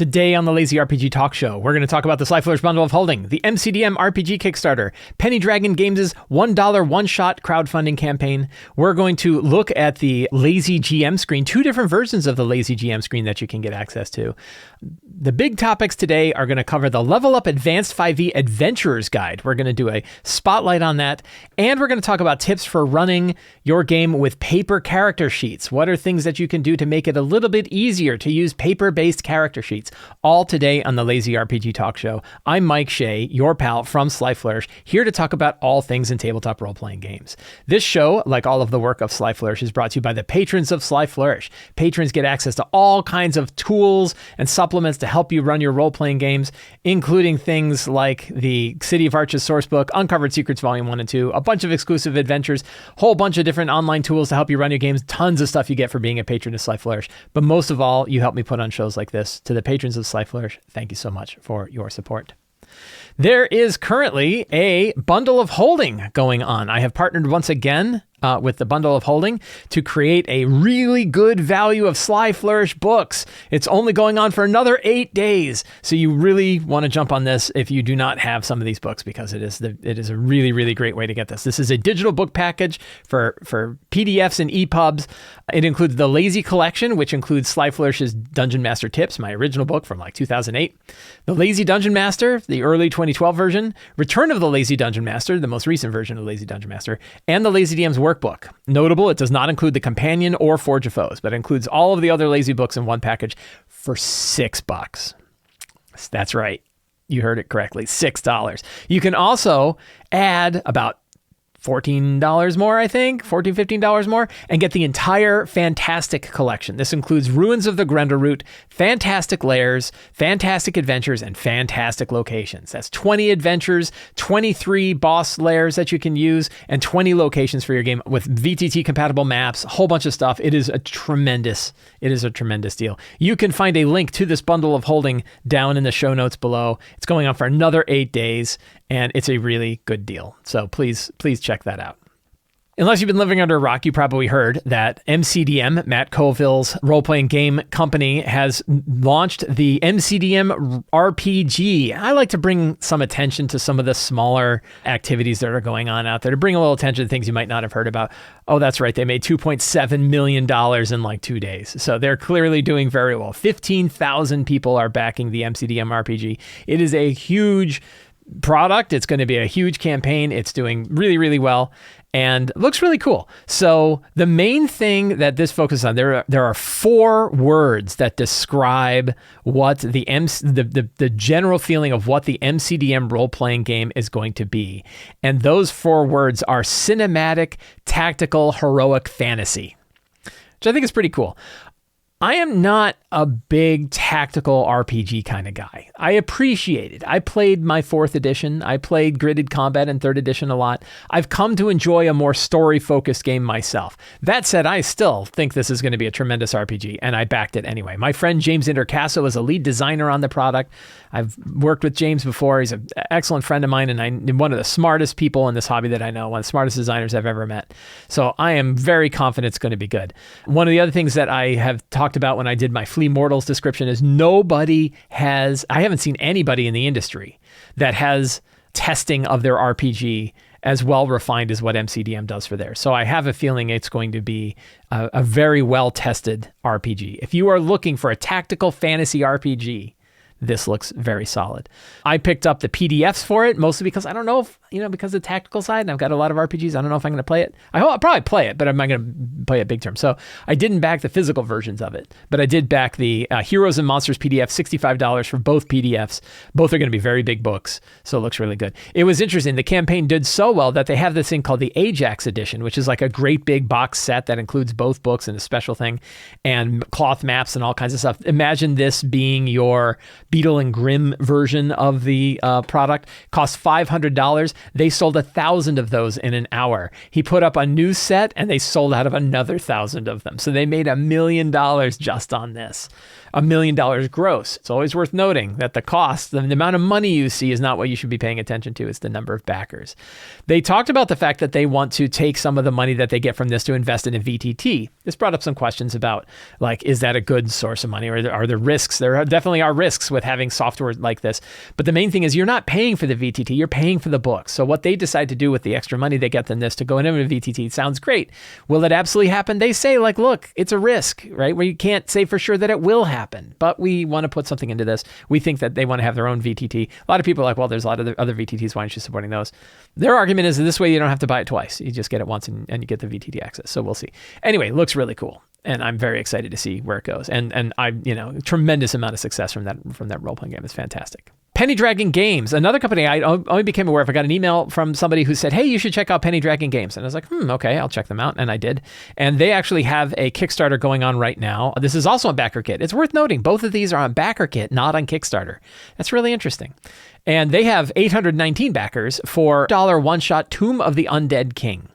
Today on the Lazy RPG Talk Show, we're going to talk about the Sly Flourish Bundle of Holding, the MCDM RPG Kickstarter, Penny Dragon Games' $1 one-shot crowdfunding campaign. We're going to look at the Lazy GM screen, two different versions of the Lazy GM screen that you can get access to. The big topics today are going to cover the Level Up Advanced 5e Adventurer's Guide. We're going to do a spotlight on that, and we're going to talk about tips for running your game with paper character sheets. What are things that you can do to make it a little bit easier to use paper-based character sheets? All today on the Lazy RPG Talk Show. I'm Mike Shea, your pal from Sly Flourish, here to talk about all things in tabletop role-playing games. This show, like all of the work of Sly Flourish, is brought to you by the patrons of Sly Flourish. Patrons get access to all kinds of tools and supplements to help you run your role-playing games, including things like the City of Arches sourcebook, Uncovered Secrets Volume 1 and 2, a bunch of exclusive adventures, whole bunch of different online tools to help you run your games, tons of stuff you get for being a patron of Sly Flourish. But most of all, you help me put on shows like this. To the patrons of Sly Flourish, thank you so much for your support. There is currently a bundle of holding going on. I have partnered once again with the bundle of holding to create a really good value of Sly Flourish books. It's only going on for another 8 days. So you really want to jump on this if you do not have some of these books, because it is a really, really great way to get this. This is a digital book package for PDFs and EPUBs. It includes the Lazy Collection, which includes Sly Flourish's Dungeon Master Tips, my original book from like 2008. The Lazy Dungeon Master, the early 2012 version. Return of the Lazy Dungeon Master, the most recent version of the Lazy Dungeon Master. And the Lazy DM's Workbook. Notable, it does not include the Companion or Forge of Foes, but it includes all of the other Lazy books in one package for $6. That's right. You heard it correctly. $6. You can also add about $14 more, I think, $14, $15 more, and get the entire Fantastic collection. This includes Ruins of the Grendel Route, Fantastic Lairs, Fantastic Adventures, and Fantastic Locations. That's 20 adventures, 23 boss lairs that you can use, and 20 locations for your game with VTT-compatible maps, a whole bunch of stuff. It is a tremendous deal. You can find a link to this bundle of holding down in the show notes below. It's going on for another 8 days, and it's a really good deal. So please check that out. Unless you've been living under a rock, you probably heard that MCDM, Matt Colville's role-playing game company, has launched the MCDM RPG. I like to bring some attention to some of the smaller activities that are going on out there, to bring a little attention to things you might not have heard about. Oh, that's right. They made $2.7 million in like 2 days. So they're clearly doing very well. 15,000 people are backing the MCDM RPG. It is a huge product. It's going to be a huge campaign. It's doing really, really well and looks really cool. So the main thing that this focuses on, there are 4 words that describe what the general feeling of what the MCDM role-playing game is going to be. And those 4 words are cinematic, tactical, heroic fantasy, which I think is pretty cool. I am not a big tactical RPG kind of guy. I appreciate it. I played my 4th edition. I played Gridded Combat in 3rd edition a lot. I've come to enjoy a more story-focused game myself. That said, I still think this is going to be a tremendous RPG, and I backed it anyway. My friend James Intercasso is a lead designer on the product. I've worked with James before. He's an excellent friend of mine, and I'm one of the smartest people in this hobby that I know, one of the smartest designers I've ever met. So I am very confident it's going to be good. One of the other things that I have talked about when I did my Flea Mortals description is I haven't seen anybody in the industry that has testing of their RPG as well refined as what MCDM does for theirs. So I have a feeling it's going to be a very well-tested RPG. If you are looking for a tactical fantasy RPG, this looks very solid. I picked up the PDFs for it, mostly because I don't know if, because of the tactical side, and I've got a lot of RPGs, I don't know if I'm going to play it. I'll probably play it, but I'm not going to play it big term. So I didn't back the physical versions of it, but I did back the Heroes and Monsters PDF, $65 for both PDFs. Both are going to be very big books, so it looks really good. It was interesting. The campaign did so well that they have this thing called the Ajax Edition, which is like a great big box set that includes both books and a special thing, and cloth maps and all kinds of stuff. Imagine this being your Beetle and Grimm version of the product. Costs $500. They sold 1,000 of those in an hour. He put up a new set and they sold out of another 1,000 of them. So they made $1 million just on this. $1 million gross. It's always worth noting that the cost, the amount of money you see is not what you should be paying attention to. It's the number of backers. They talked about the fact that they want to take some of the money that they get from this to invest in a VTT. This brought up some questions about, like, is that a good source of money, or are there risks? There definitely are risks with having software like this. But the main thing is you're not paying for the VTT, you're paying for the book. So what they decide to do with the extra money they get from this to go into a VTT sounds great. Will it absolutely happen? They say, like, look, it's a risk, right? Where you can't say for sure that it will happen, but we want to put something into this. We think that they want to have their own VTT. A lot of people are like, well, there's a lot of other VTTs. Why aren't you supporting those? Their argument is that this way you don't have to buy it twice. You just get it once and you get the VTT access. So we'll see. Anyway, looks really cool. And I'm very excited to see where it goes. And I, tremendous amount of success from that role-playing game. It's fantastic. Penny Dragon Games, another company I only became aware of. I got an email from somebody who said, hey, you should check out Penny Dragon Games. And I was like, okay, I'll check them out. And I did. And they actually have a Kickstarter going on right now. This is also on Backerkit. It's worth noting, both of these are on Backerkit, not on Kickstarter. That's really interesting. And they have 819 backers for $1 one-shot Tome of the Undead King.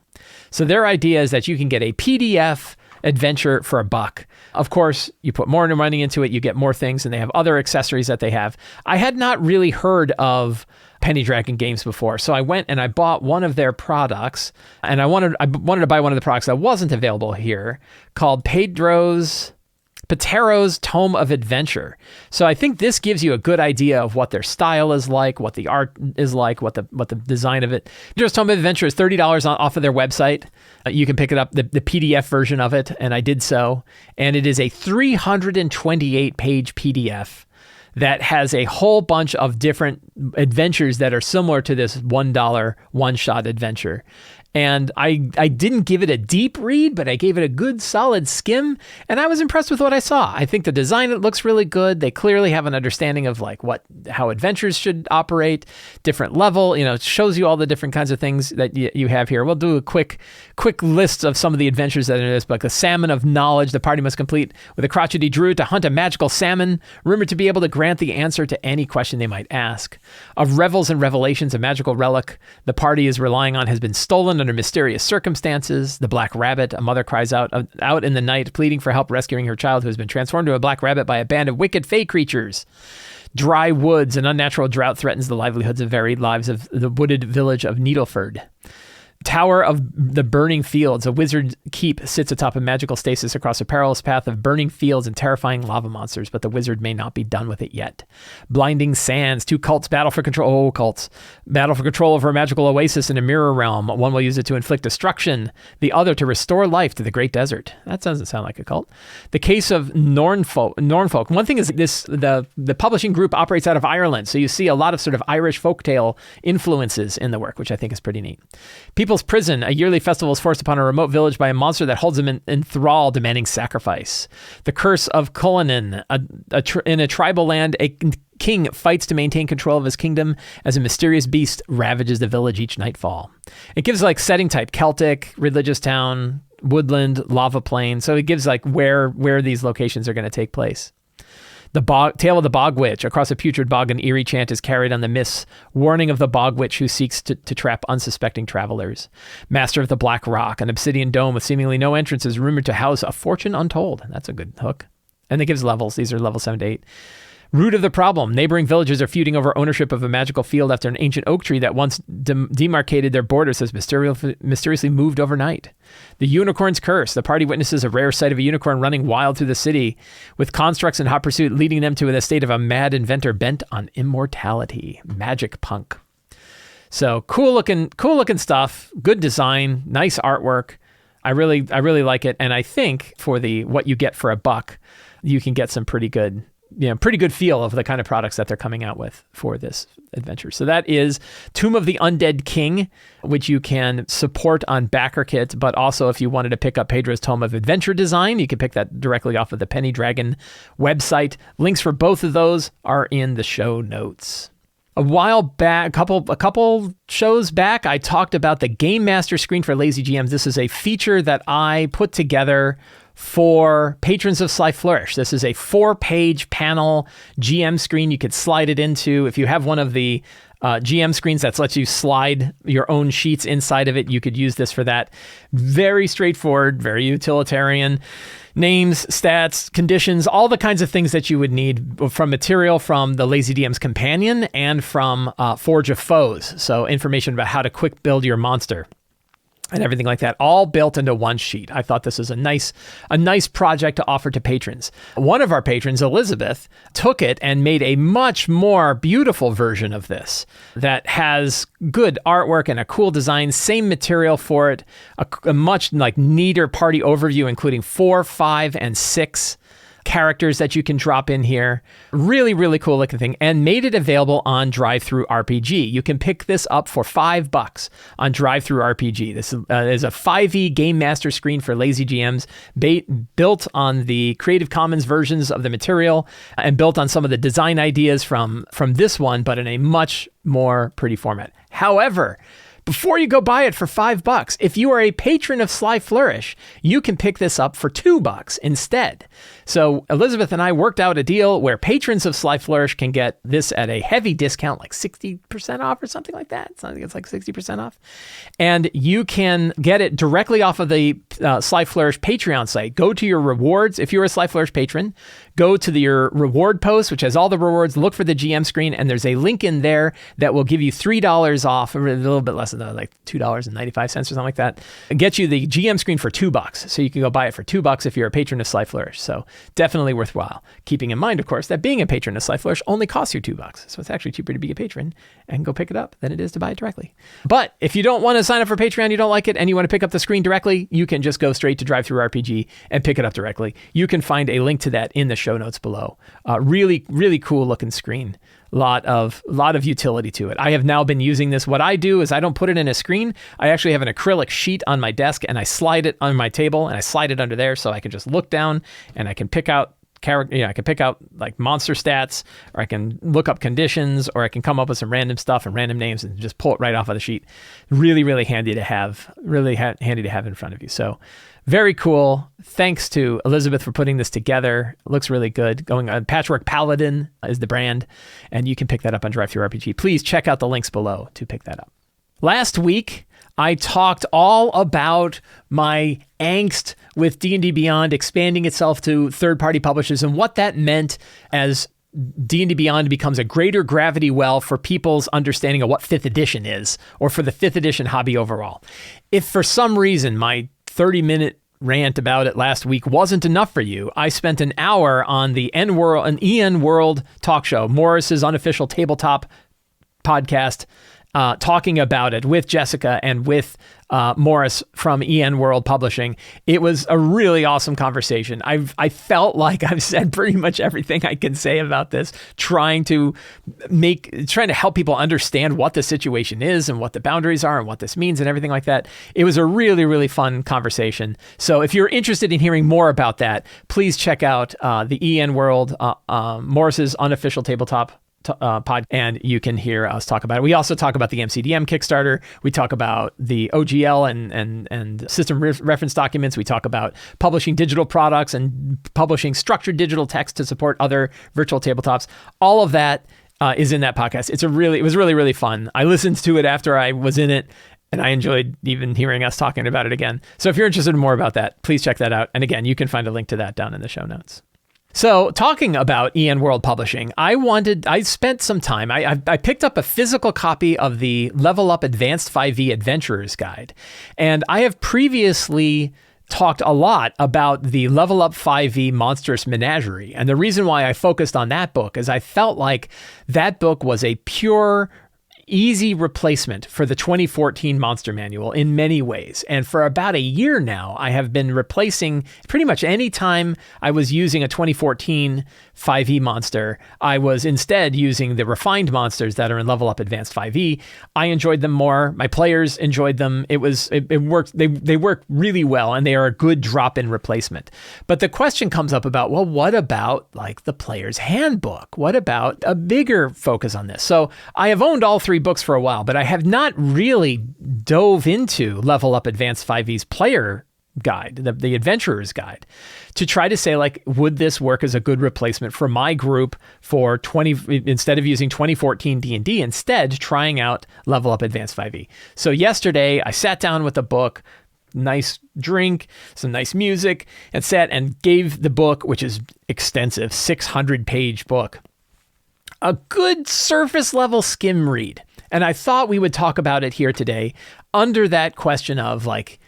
So their idea is that you can get a PDF adventure for $1. Of course, you put more money into it, you get more things, and they have other accessories that they have. I had not really heard of Penny Dragon Games before, so I went and I bought one of their products, and I wanted to buy one of the products that wasn't available here, called Petero's Tome of Adventure. So I think this gives you a good idea of what their style is like, what the art is like, what the design of it. Petero's Tome of Adventure is $30 off of their website. You can pick it up, the PDF version of it, and I did so. And it is a 328-page PDF that has a whole bunch of different adventures that are similar to this $1 one-shot adventure. And I didn't give it a deep read, but I gave it a good solid skim, and I was impressed with what I saw. I think the design, it looks really good. They clearly have an understanding of like how adventures should operate, different level. It shows you all the different kinds of things that you have here. We'll do a quick list of some of the adventures that are in this book. The Salmon of Knowledge. The party must complete with a crotchety druid to hunt a magical salmon, rumored to be able to grant the answer to any question they might ask. Of Revels and Revelations, a magical relic the party is relying on has been stolen under mysterious circumstances. The Black Rabbit. A mother cries out in the night, pleading for help rescuing her child who has been transformed into a black rabbit by a band of wicked fey creatures. Dry woods. An unnatural drought threatens the livelihoods of varied lives of the wooded village of Needleford. Tower of the Burning Fields. A wizard keep sits atop a magical stasis across a perilous path of burning fields and terrifying lava monsters, but the wizard may not be done with it yet. Blinding Sands. Two cults battle for control. Cults battle for control over a magical oasis in a mirror realm. One will use it to inflict destruction, the other to restore life to the great desert. That doesn't sound like a cult. The Case of Nornfolk. One thing is the publishing group operates out of Ireland, so you see a lot of sort of Irish folktale influences in the work, which I think is pretty neat. People's Prison. A yearly festival is forced upon a remote village by a monster that holds them in thrall, demanding sacrifice. The Curse of Cullinan. In a tribal land, a king fights to maintain control of his kingdom as a mysterious beast ravages the village each nightfall. It gives like setting type: Celtic, religious town, woodland, lava plain. So it gives like where these locations are going to take place. The Tale of the Bog Witch. Across a putrid bog, an eerie chant is carried on the mists, warning of the bog witch who seeks to trap unsuspecting travelers. Master of the Black Rock. An obsidian dome with seemingly no entrance is rumored to house a fortune untold. That's a good hook. And it gives levels. These are level 7 to 8. Root of the Problem. Neighboring villages are feuding over ownership of a magical field after an ancient oak tree that once demarcated their borders has mysteriously moved overnight. The Unicorn's Curse. The party witnesses a rare sight of a unicorn running wild through the city, with constructs in hot pursuit leading them to the state of a mad inventor bent on immortality. Magic Punk. So cool looking stuff. Good design. Nice artwork. I really like it. And I think for what you get for $1, you can get some pretty good feel of the kind of products that they're coming out with for this adventure. So that is Tome of the Undead King, which you can support on Backerkit, but also if you wanted to pick up Petero's Tome of Adventure Design, you can pick that directly off of the Penny Dragon website. Links for both of those are in the show notes. A while back, a couple shows back, I talked about the Game Master screen for lazy GMs. This is a feature that I put together for patrons of Sly Flourish. This is a 4-page panel GM screen you could slide it into. If you have one of the GM screens that lets you slide your own sheets inside of it, you could use this for that. Very straightforward, very utilitarian. Names, stats, conditions, all the kinds of things that you would need from material from the Lazy DM's Companion and from Forge of Foes. So information about how to quick build your monster and everything like that, all built into one sheet. I thought this was a nice project to offer to patrons. One of our patrons, Elizabeth, took it and made a much more beautiful version of this that has good artwork and a cool design, same material for it, a much neater party overview, including 4, 5, and 6 characters that you can drop in here. Really, really cool looking thing, and made it available on Drive-Thru RPG. You can pick this up for $5 on Drive-Thru RPG. This is a 5e Game Master screen for lazy GMs, built on the Creative Commons versions of the material and built on some of the design ideas from this one, but in a much more pretty format. However, before you go buy it for $5, if you are a patron of Sly Flourish, you can pick this up for $2 instead. So Elizabeth and I worked out a deal where patrons of Sly Flourish can get this at a heavy discount, like 60% off or something like that. I think it's like 60% off. And you can get it directly off of the Sly Flourish Patreon site. Go to your rewards. If you're a Sly Flourish patron, go to your reward post, which has all the rewards. Look for the GM screen, and there's a link in there that will give you $3 off, or a little bit less than that, like $2.95 or something like that. Get you the GM screen for $2. So you can go buy it for $2 if you're a patron of Sly Flourish. So definitely worthwhile. Keeping in mind, of course, that being a patron of Sly Flourish only costs you $2. So it's actually cheaper to be a patron and go pick it up than it is to buy it directly. But if you don't want to sign up for Patreon, you don't like it, and you want to pick up the screen directly, you can just go straight to Drive-Thru RPG and pick it up directly. You can find a link to that in the show notes below. Really, really cool looking screen. Lot of utility to it. I have now been using this. What I do is I don't put it in a screen. I actually have an acrylic sheet on my desk, and I slide it on my table, and I slide it under there so I can just look down and I can pick out I can pick out like monster stats, or I can look up conditions, or I can come up with some random stuff and random names and just pull it right off of the sheet. Really, really handy to have. Handy to have in front of you. So very cool. Thanks to Elizabeth for putting this together. It looks really good. Going on Patchwork Paladin is the brand, and you can pick that up on Drive-Thru RPG. Please check out the links below to pick that up. Last week, I talked all about my angst with D&D Beyond expanding itself to third-party publishers and what that meant as D&D Beyond becomes a greater gravity well for people's understanding of what 5th edition is, or for the 5th edition hobby overall. If for some reason my 30-minute rant about it last week wasn't enough for you, I spent an hour on the EN World talk show, Morrus's Unofficial Tabletop podcast, talking about it with Jessica and with Morrus from EN World Publishing. It was a really awesome conversation. I felt like I've said pretty much everything I can say about this, trying to help people understand what the situation is and what the boundaries are and what this means and everything like that. It was a really, really fun conversation. So if you're interested in hearing more about that, please check out the EN World, Morrus's Unofficial Tabletop pod, and you can hear us talk about it. We also talk about the MCDM Kickstarter. We talk about the OGL and system reference documents. We talk about publishing digital products and publishing structured digital text to support other virtual tabletops. All of that is in that podcast. It was really, really fun. I listened to it after I was in it, and I enjoyed even hearing us talking about it again. So if you're interested in more about that, please check that out. And again, you can find a link to that down in the show notes. So talking about EN World Publishing, I spent some time, I picked up a physical copy of the Level Up Advanced 5e Adventurer's Guide. And I have previously talked a lot about the Level Up 5e Monstrous Menagerie. And the reason why I focused on that book is I felt like that book was a pure, easy replacement for the 2014 Monster Manual in many ways. And for about a year now, I have been replacing pretty much any time I was using a 2014 5e monster, I was instead using the refined monsters that are in Level Up Advanced 5e. I enjoyed them more. My players enjoyed them. It worked. They work really well, and they are a good drop-in replacement. But the question comes up about, well, what about like the player's handbook? What about a bigger focus on this? So I have owned all 3 books for a while, but I have not really dove into Level Up Advanced 5e's player guide, the adventurer's guide, to try to say, like, would this work as a good replacement for my group for instead of using 2014 D&D, instead trying out Level Up Advanced 5e. So yesterday I sat down with a book, nice drink, some nice music, and sat and gave the book, which is extensive, 600-page book, a good surface level skim read. And I thought we would talk about it here today under that question of, like,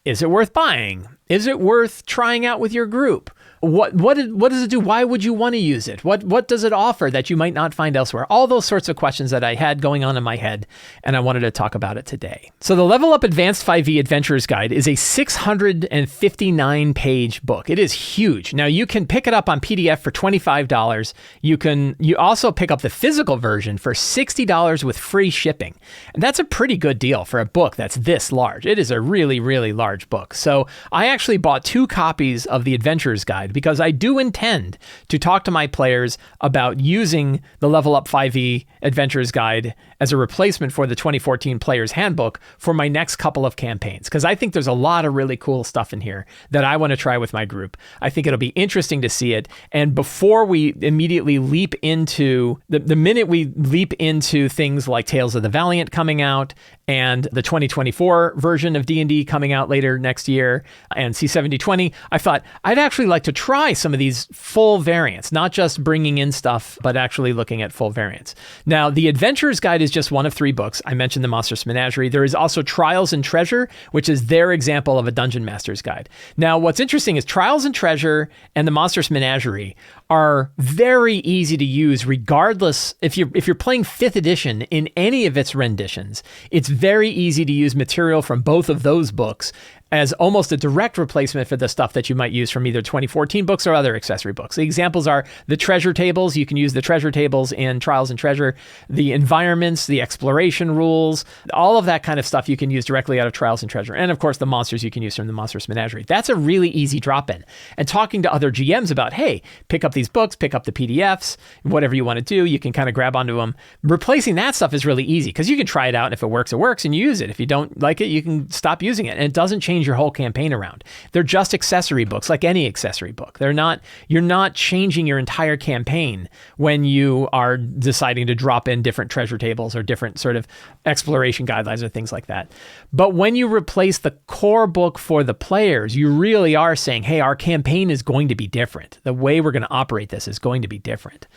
is it worth buying? Is it worth trying out with your group? What does it do? Why would you want to use it? What does it offer that you might not find elsewhere? All those sorts of questions that I had going on in my head, and I wanted to talk about it today. So the Level Up Advanced 5e Adventurer's Guide is a 659-page book. It is huge. Now, you can pick it up on PDF for $25. You also pick up the physical version for $60 with free shipping. And that's a pretty good deal for a book that's this large. It is a really, really large book. So I actually bought 2 copies of the Adventurer's Guide because I do intend to talk to my players about using the Level Up 5e Adventurer's Guide as a replacement for the 2014 Player's Handbook for my next couple of campaigns, because I think there's a lot of really cool stuff in here that I want to try with my group. I think it'll be interesting to see it. And before we immediately leap into, the minute we leap into things like Tales of the Valiant coming out and the 2024 version of D&D coming out later next year and C7020, I thought I'd actually like to try some of these full variants, not just bringing in stuff, but actually looking at full variants. Now, the Adventurer's Guide is just one of 3 books. I mentioned the Monstrous Menagerie. There is also Trials and Treasure, which is their example of a Dungeon Master's Guide. Now, what's interesting is Trials and Treasure and the Monstrous Menagerie are very easy to use regardless. If you're playing 5th edition in any of its renditions, it's very easy to use material from both of those books as almost a direct replacement for the stuff that you might use from either 2014 books or other accessory books. The examples are the treasure tables. You can use the treasure tables in Trials and Treasure, the environments, the exploration rules, all of that kind of stuff you can use directly out of Trials and Treasure. And of course, the monsters you can use from the Monstrous Menagerie. That's a really easy drop-in. And talking to other GMs about, hey, pick up these books, pick up the PDFs, whatever you want to do, you can kind of grab onto them. Replacing that stuff is really easy because you can try it out, and if it works, and you use it. If you don't like it, you can stop using it. And it doesn't change your whole campaign around. They're just accessory books, like any accessory book. You're not changing your entire campaign when you are deciding to drop in different treasure tables or different sort of exploration guidelines or things like that. But when you replace the core book for the players, you really are saying, hey, our campaign is going to be different. The way we're going to operate this is going to be different.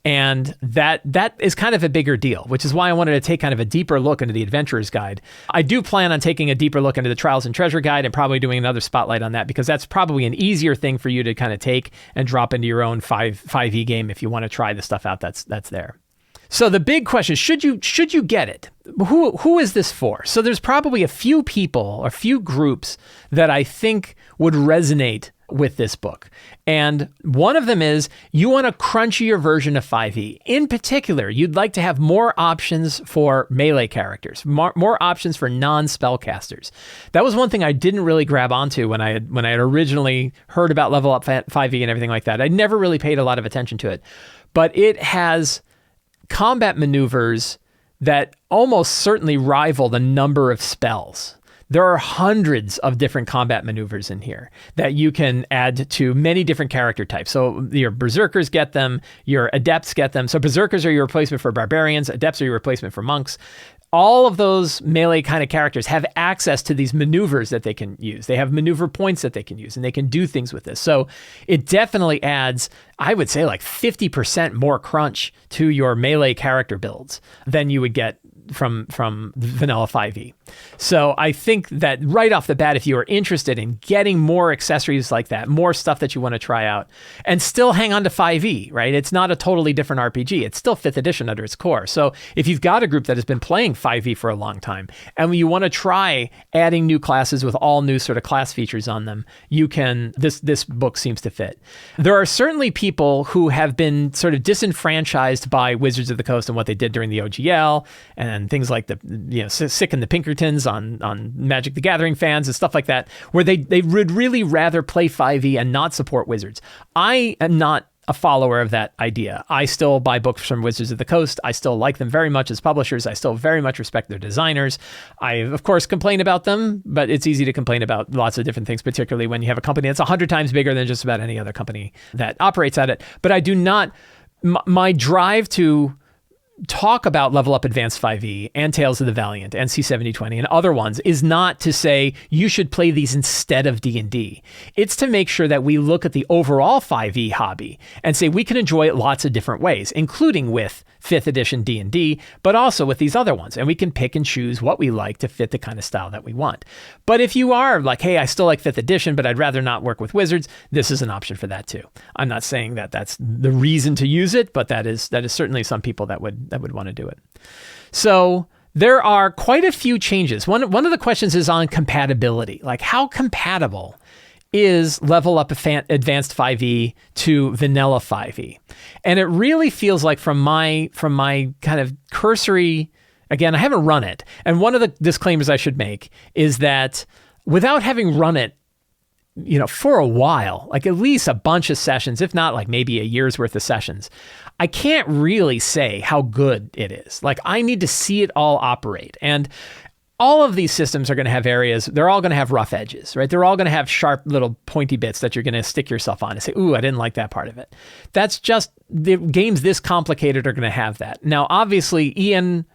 And that is kind of a bigger deal, which is why I wanted to take kind of a deeper look into the Adventurer's Guide. I do plan on taking a deeper look into the Trials and Treasure Guide and probably doing another spotlight on that, because that's probably an easier thing for you to kind of take and drop into your own 5e game if you want to try the stuff out that's there. So the big question, should you get it? Who is this for? So there's probably a few people or few groups that I think would resonate with this book. And one of them is you want a crunchier version of 5e. In particular, you'd like to have more options for melee characters, more options for non-spellcasters. That was one thing I didn't really grab onto when I had originally heard about Level Up 5e and everything like that. I never really paid a lot of attention to it. But it has combat maneuvers that almost certainly rival the number of spells. There are hundreds of different combat maneuvers in here that you can add to many different character types. So your berserkers get them, your adepts get them. So berserkers are your replacement for barbarians, adepts are your replacement for monks. All of those melee kind of characters have access to these maneuvers that they can use. They have maneuver points that they can use, and they can do things with this. So it definitely adds, I would say, like 50% more crunch to your melee character builds than you would get from vanilla 5e. So I think that right off the bat, if you are interested in getting more accessories like that, more stuff that you want to try out, and still hang on to 5e, right? It's not a totally different RPG. It's still 5th edition under its core. So if you've got a group that has been playing 5e for a long time, and you want to try adding new classes with all new sort of class features on them, you can, this book seems to fit. There are certainly people who have been sort of disenfranchised by Wizards of the Coast and what they did during the OGL, and things like Sick and the Pinkertons on Magic the Gathering fans and stuff like that, where they would really rather play 5e and not support Wizards. I am not a follower of that idea. I still buy books from Wizards of the Coast. I still like them very much as publishers. I still very much respect their designers. I, of course, complain about them, but it's easy to complain about lots of different things, particularly when you have a company that's 100 times bigger than just about any other company that operates at it. But I do not, my drive to talk about Level Up Advanced 5e and Tales of the Valiant and C7020 and other ones is not to say you should play these instead of D&D. It's to make sure that we look at the overall 5e hobby and say we can enjoy it lots of different ways, including with 5th edition D&D, but also with these other ones. And we can pick and choose what we like to fit the kind of style that we want. But if you are like, hey, I still like 5th edition, but I'd rather not work with Wizards, this is an option for that too. I'm not saying that that's the reason to use it, but that is certainly some people that would want to do it. So there are quite a few changes. One of the questions is on compatibility. Like, how compatible is Level Up Advanced 5e to Vanilla 5e? And it really feels like from my kind of cursory, again, I haven't run it. And one of the disclaimers I should make is that without having run it, for a while, like at least a bunch of sessions, if not like maybe a year's worth of sessions, I can't really say how good it is. Like, I need to see it all operate. And all of these systems are going to have areas, they're all going to have rough edges, right? They're all going to have sharp little pointy bits that you're going to stick yourself on and say, ooh, I didn't like that part of it. That's just, the games this complicated are going to have that. Now, obviously, Ian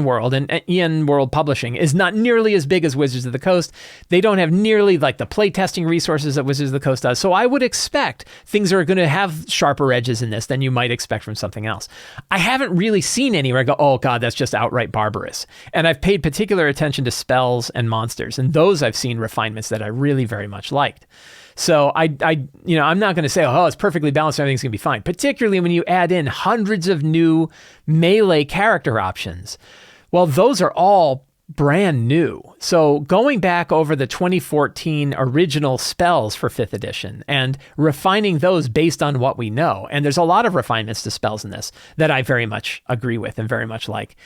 World and Ian World Publishing is not nearly as big as Wizards of the Coast. They don't have nearly like the playtesting resources that Wizards of the Coast does. So I would expect things are going to have sharper edges in this than you might expect from something else. I haven't really seen anywhere I go, oh God, that's just outright barbarous. And I've paid particular attention to spells and monsters, and those I've seen refinements that I really very much liked. So I'm not going to say, oh, it's perfectly balanced, everything's going to be fine. Particularly when you add in hundreds of new melee character options. Well, those are all brand new. So going back over the 2014 original spells for 5th edition and refining those based on what we know. And there's a lot of refinements to spells in this that I very much agree with and very much like.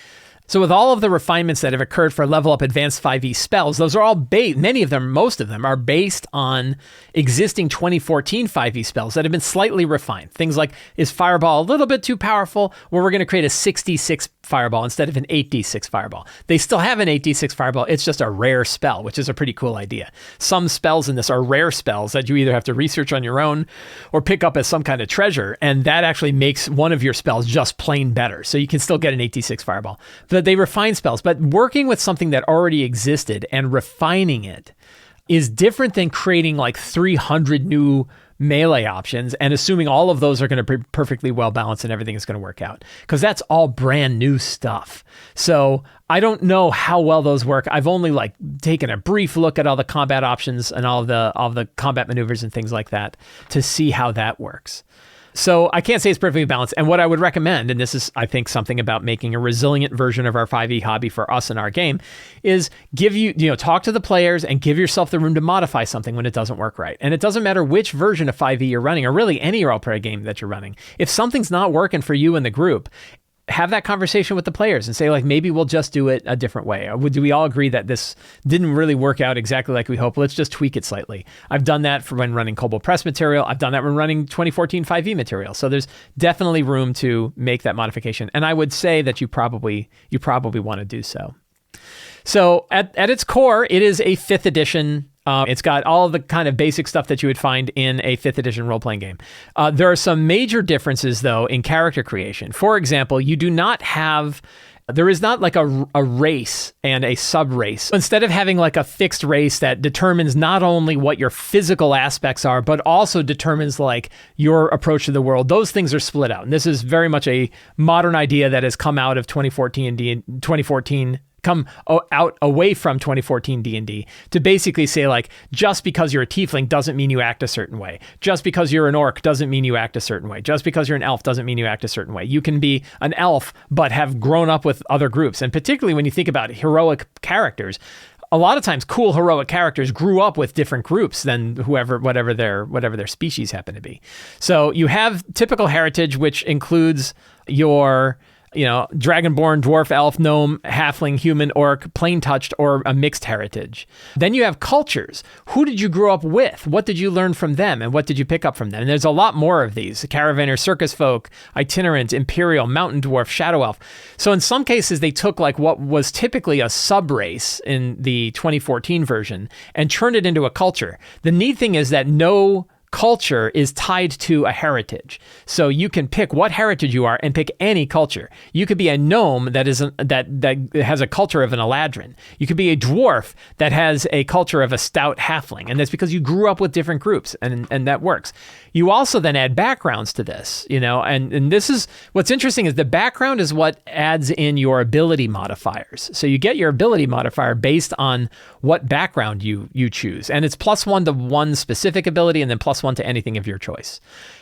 So with all of the refinements that have occurred for Level Up Advanced 5e spells, those are all many of them, most of them are based on existing 2014 5e spells that have been slightly refined. Things like, is Fireball a little bit too powerful? Well, we're going to create a 6d6 Fireball instead of an 8d6 Fireball. They still have an 8d6 Fireball. It's just a rare spell, which is a pretty cool idea. Some spells in this are rare spells that you either have to research on your own or pick up as some kind of treasure, and that actually makes one of your spells just plain better. So you can still get an 8d6 Fireball. They refine spells, but working with something that already existed and refining it is different than creating like 300 new melee options and assuming all of those are going to be perfectly well balanced and everything is going to work out, because that's all brand new stuff. So I don't know how well those work. I've only like taken a brief look at all the combat options and all of the combat maneuvers and things like that to see how that works. So I can't say it's perfectly balanced. And what I would recommend, and this is, I think, something about making a resilient version of our 5e hobby for us in our game, is talk to the players and give yourself the room to modify something when it doesn't work right. And it doesn't matter which version of 5e you're running, or really any role-play game that you're running. If something's not working for you in the group, have that conversation with the players and say, like, maybe we'll just do it a different way. Or do we all agree that this didn't really work out exactly like we hoped? Let's just tweak it slightly. I've done that for when running Kobold Press material. I've done that when running 2014 5e material. So there's definitely room to make that modification. And I would say that you probably want to do so. So at its core, it is a 5th edition. It's got all the kind of basic stuff that you would find in a 5th edition role-playing game. There are some major differences, though, in character creation. For example, there is not like a race and a sub-race. Instead of having like a fixed race that determines not only what your physical aspects are, but also determines like your approach to the world, those things are split out. And this is very much a modern idea that has come out of 2014 come out away from 2014 D&D to basically say, like, just because you're a tiefling doesn't mean you act a certain way. Just because you're an orc doesn't mean you act a certain way. Just because you're an elf doesn't mean you act a certain way. You can be an elf but have grown up with other groups. And particularly when you think about heroic characters, a lot of times cool heroic characters grew up with different groups than whatever their species happen to be. So you have typical heritage, which includes your dragonborn, dwarf, elf, gnome, halfling, human, orc, plain touched, or a mixed heritage. Then you have cultures. Who did you grow up with? What did you learn from them? And what did you pick up from them? And there's a lot more of these. Caravaner, circus folk, itinerant, imperial, mountain dwarf, shadow elf. So in some cases, they took like what was typically a sub-race in the 2014 version and turned it into a culture. The neat thing is that no culture is tied to a heritage. So you can pick what heritage you are and pick any culture. You could be a gnome that has a culture of an Eladrin. You could be a dwarf that has a culture of a stout halfling. And that's because you grew up with different groups, and that works. You also then add backgrounds to this, and this is what's interesting is the background is what adds in your ability modifiers. So you get your ability modifier based on what background you choose. And it's +1 to one specific ability and then +1 to anything of your choice.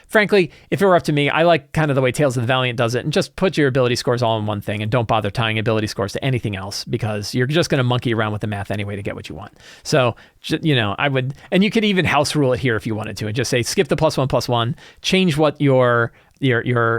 Frankly, if it were up to me, I like kind of the way Tales of the Valiant does it, and just put your ability scores all in one thing and don't bother tying ability scores to anything else, because you're just going to monkey around with the math anyway to get what you want. So, I would, and you could even house rule it here if you wanted to and just say, skip the +1/+1, change what your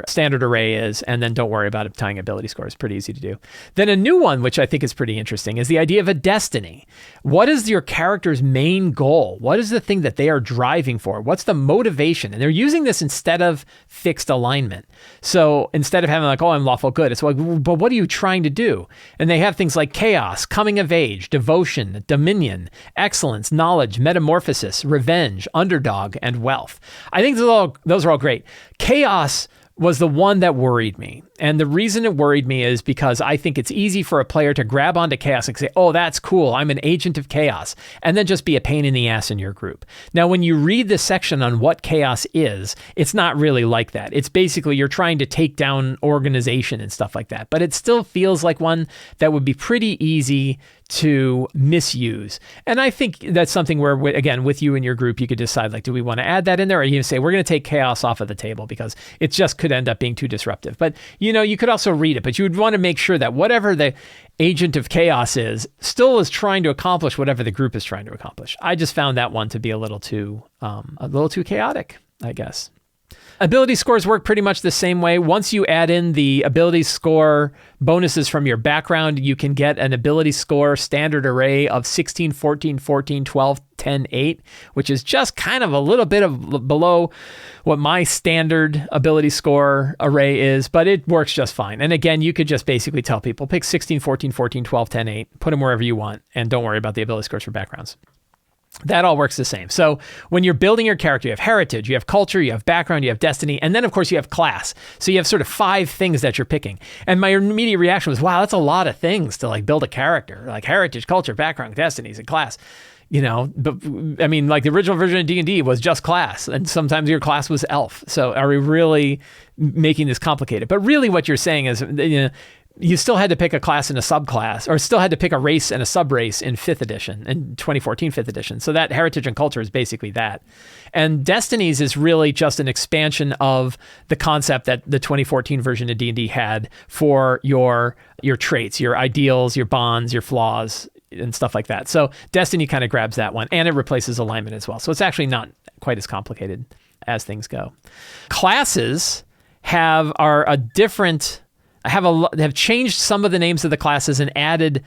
standard array is, and then don't worry about it tying ability scores. Pretty easy to do. Then a new one, which I think is pretty interesting, is the idea of a destiny. What is your character's main goal? What is the thing that they are driving for? What's the motivation? And they're using this instead of fixed alignment. So instead of having like, oh, I'm lawful good, it's like, but what are you trying to do? And they have things like chaos, coming of age, devotion, dominion, excellence, knowledge, metamorphosis, revenge, underdog, and wealth. I think those are all great. Chaos was the one that worried me. And the reason it worried me is because I think it's easy for a player to grab onto chaos and say, oh, that's cool, I'm an agent of chaos, and then just be a pain in the ass in your group. Now, when you read the section on what chaos is, it's not really like that. It's basically you're trying to take down organization and stuff like that. But it still feels like one that would be pretty easy to misuse. And I think that's something where, again, with you and your group, you could decide, like, do we want to add that in there? Or you say, we're going to take chaos off of the table because it just could end up being too disruptive. But, you could also read it, but you would want to make sure that whatever the agent of chaos is still is trying to accomplish whatever the group is trying to accomplish. I just found that one to be a little too chaotic, I guess. Ability scores work pretty much the same way. Once you add in the ability score bonuses from your background, you can get an ability score standard array of 16, 14, 14, 12, 10, 8, which is just kind of a little bit below what my standard ability score array is, but it works just fine. And again, you could just basically tell people, pick 16, 14, 14, 12, 10, 8, put them wherever you want, and don't worry about the ability scores for backgrounds. That all works the same. So when you're building your character, you have heritage, you have culture, you have background, you have destiny, and then of course you have class. So you have sort of 5 things that you're picking. And my immediate reaction was, wow, that's a lot of things to like build a character, like heritage, culture, background, destinies, and class. But I mean, like the original version of D&D was just class, and sometimes your class was elf. So are we really making this complicated? But really what you're saying is, you still had to pick a class and a subclass, or still had to pick a race and a subrace in 5th edition, in 2014 5th edition. So that heritage and culture is basically that. And Destinies is really just an expansion of the concept that the 2014 version of D&D had for your traits, your ideals, your bonds, your flaws, and stuff like that. So Destiny kind of grabs that one, and it replaces alignment as well. So it's actually not quite as complicated as things go. Classes have changed some of the names of the classes and added,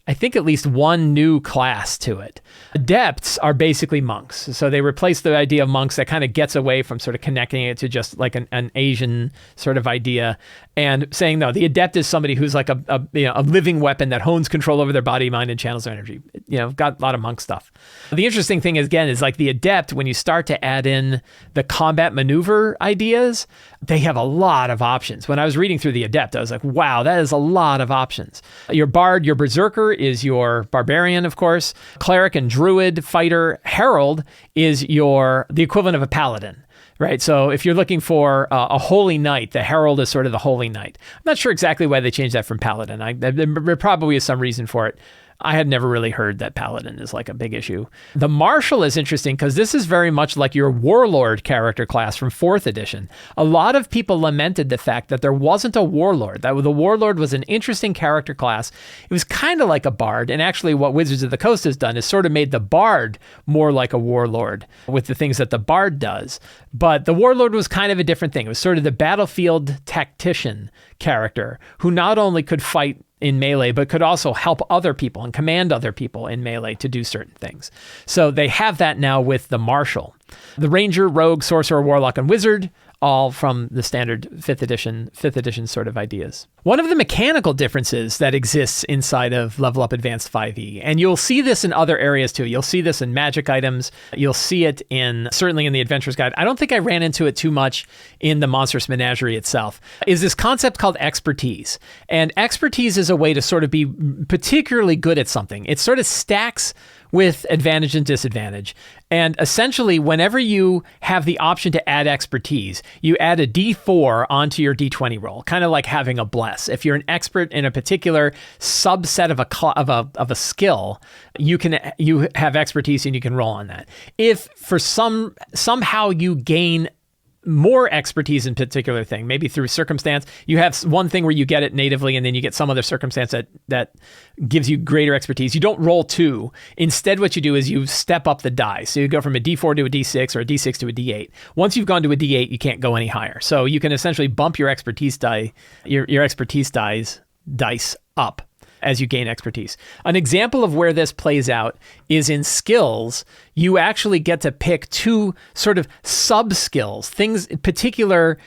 I think, at least one new class to it. Adepts are basically monks. So they replaced the idea of monks that kind of gets away from sort of connecting it to just like an Asian sort of idea, and saying, no, the adept is somebody who's like a living weapon that hones control over their body, mind, and channels their energy. Got a lot of monk stuff. The interesting thing is like the adept, when you start to add in the combat maneuver ideas, they have a lot of options. When I was reading through the adept, I was like, wow, that is a lot of options. Your bard, your berserker is your barbarian, of course. Cleric and druid, fighter, herald is the equivalent of a paladin. Right, so if you're looking for a holy knight, the herald is sort of the holy knight. I'm not sure exactly why they changed that from paladin. There probably is some reason for it. I had never really heard that Paladin is like a big issue. The Marshal is interesting because this is very much like your Warlord character class from 4th edition. A lot of people lamented the fact that there wasn't a Warlord, that the Warlord was an interesting character class. It was kind of like a Bard, and actually what Wizards of the Coast has done is sort of made the Bard more like a Warlord with the things that the Bard does. But the Warlord was kind of a different thing. It was sort of the battlefield tactician character who not only could fight in melee, but could also help other people and command other people in melee to do certain things. So they have that now with the Marshal. The Ranger, Rogue, Sorcerer, Warlock, and Wizard, all from the standard 5th edition sort of ideas. One of the mechanical differences that exists inside of Level Up Advanced 5e, and you'll see this in other areas too. You'll see this in magic items. You'll see it certainly in the Adventurer's Guide. I don't think I ran into it too much in the Monstrous Menagerie itself, is this concept called expertise. And expertise is a way to sort of be particularly good at something. It sort of stacks with advantage and disadvantage. And essentially, whenever you have the option to add expertise, you add a D4 onto your D20 roll, kind of like having a bless. If you're an expert in a particular subset of a skill, you have expertise and you can roll on that. If for somehow you gain more expertise in a particular thing, maybe through circumstance, you have one thing where you get it natively and then you get some other circumstance that gives you greater expertise. You don't roll 2. Instead, what you do is you step up the die. So you go from a D4 to a D6 or a D6 to a D8. Once you've gone to a D8, you can't go any higher. So you can essentially bump your expertise dice up as you gain expertise. An example of where this plays out is in skills. You actually get to pick 2 sort of sub-skills, particular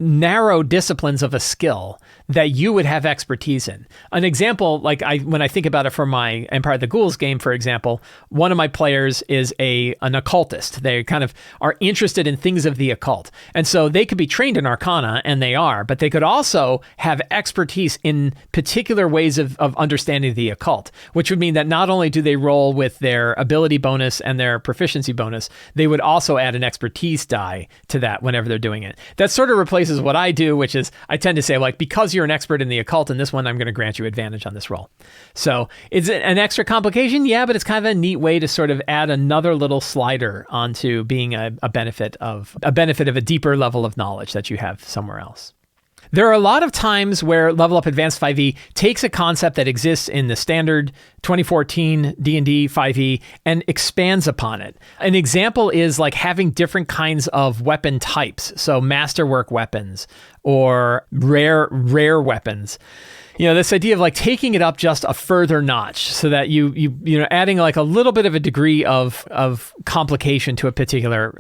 narrow disciplines of a skill that you would have expertise in. An example, when I think about it for my Empire of the Ghouls game, for example, one of my players is an occultist. They kind of are interested in things of the occult. And so they could be trained in Arcana, and they are, but they could also have expertise in particular ways of understanding the occult, which would mean that not only do they roll with their ability bonus and their proficiency bonus, they would also add an expertise die to that whenever they're doing it. That sort of replaces what I do, which is I tend to say, because you're an expert in the occult in this one, I'm going to grant you advantage on this roll. So is it an extra complication? Yeah, but it's kind of a neat way to sort of add another little slider onto being a benefit of a deeper level of knowledge that you have somewhere else. There are a lot of times where Level Up Advanced 5e takes a concept that exists in the standard 2014 D&D 5e and expands upon it. An example is like having different kinds of weapon types, so masterwork weapons or rare weapons. This idea of taking it up just a further notch so that you adding a little bit of a degree of complication to a particular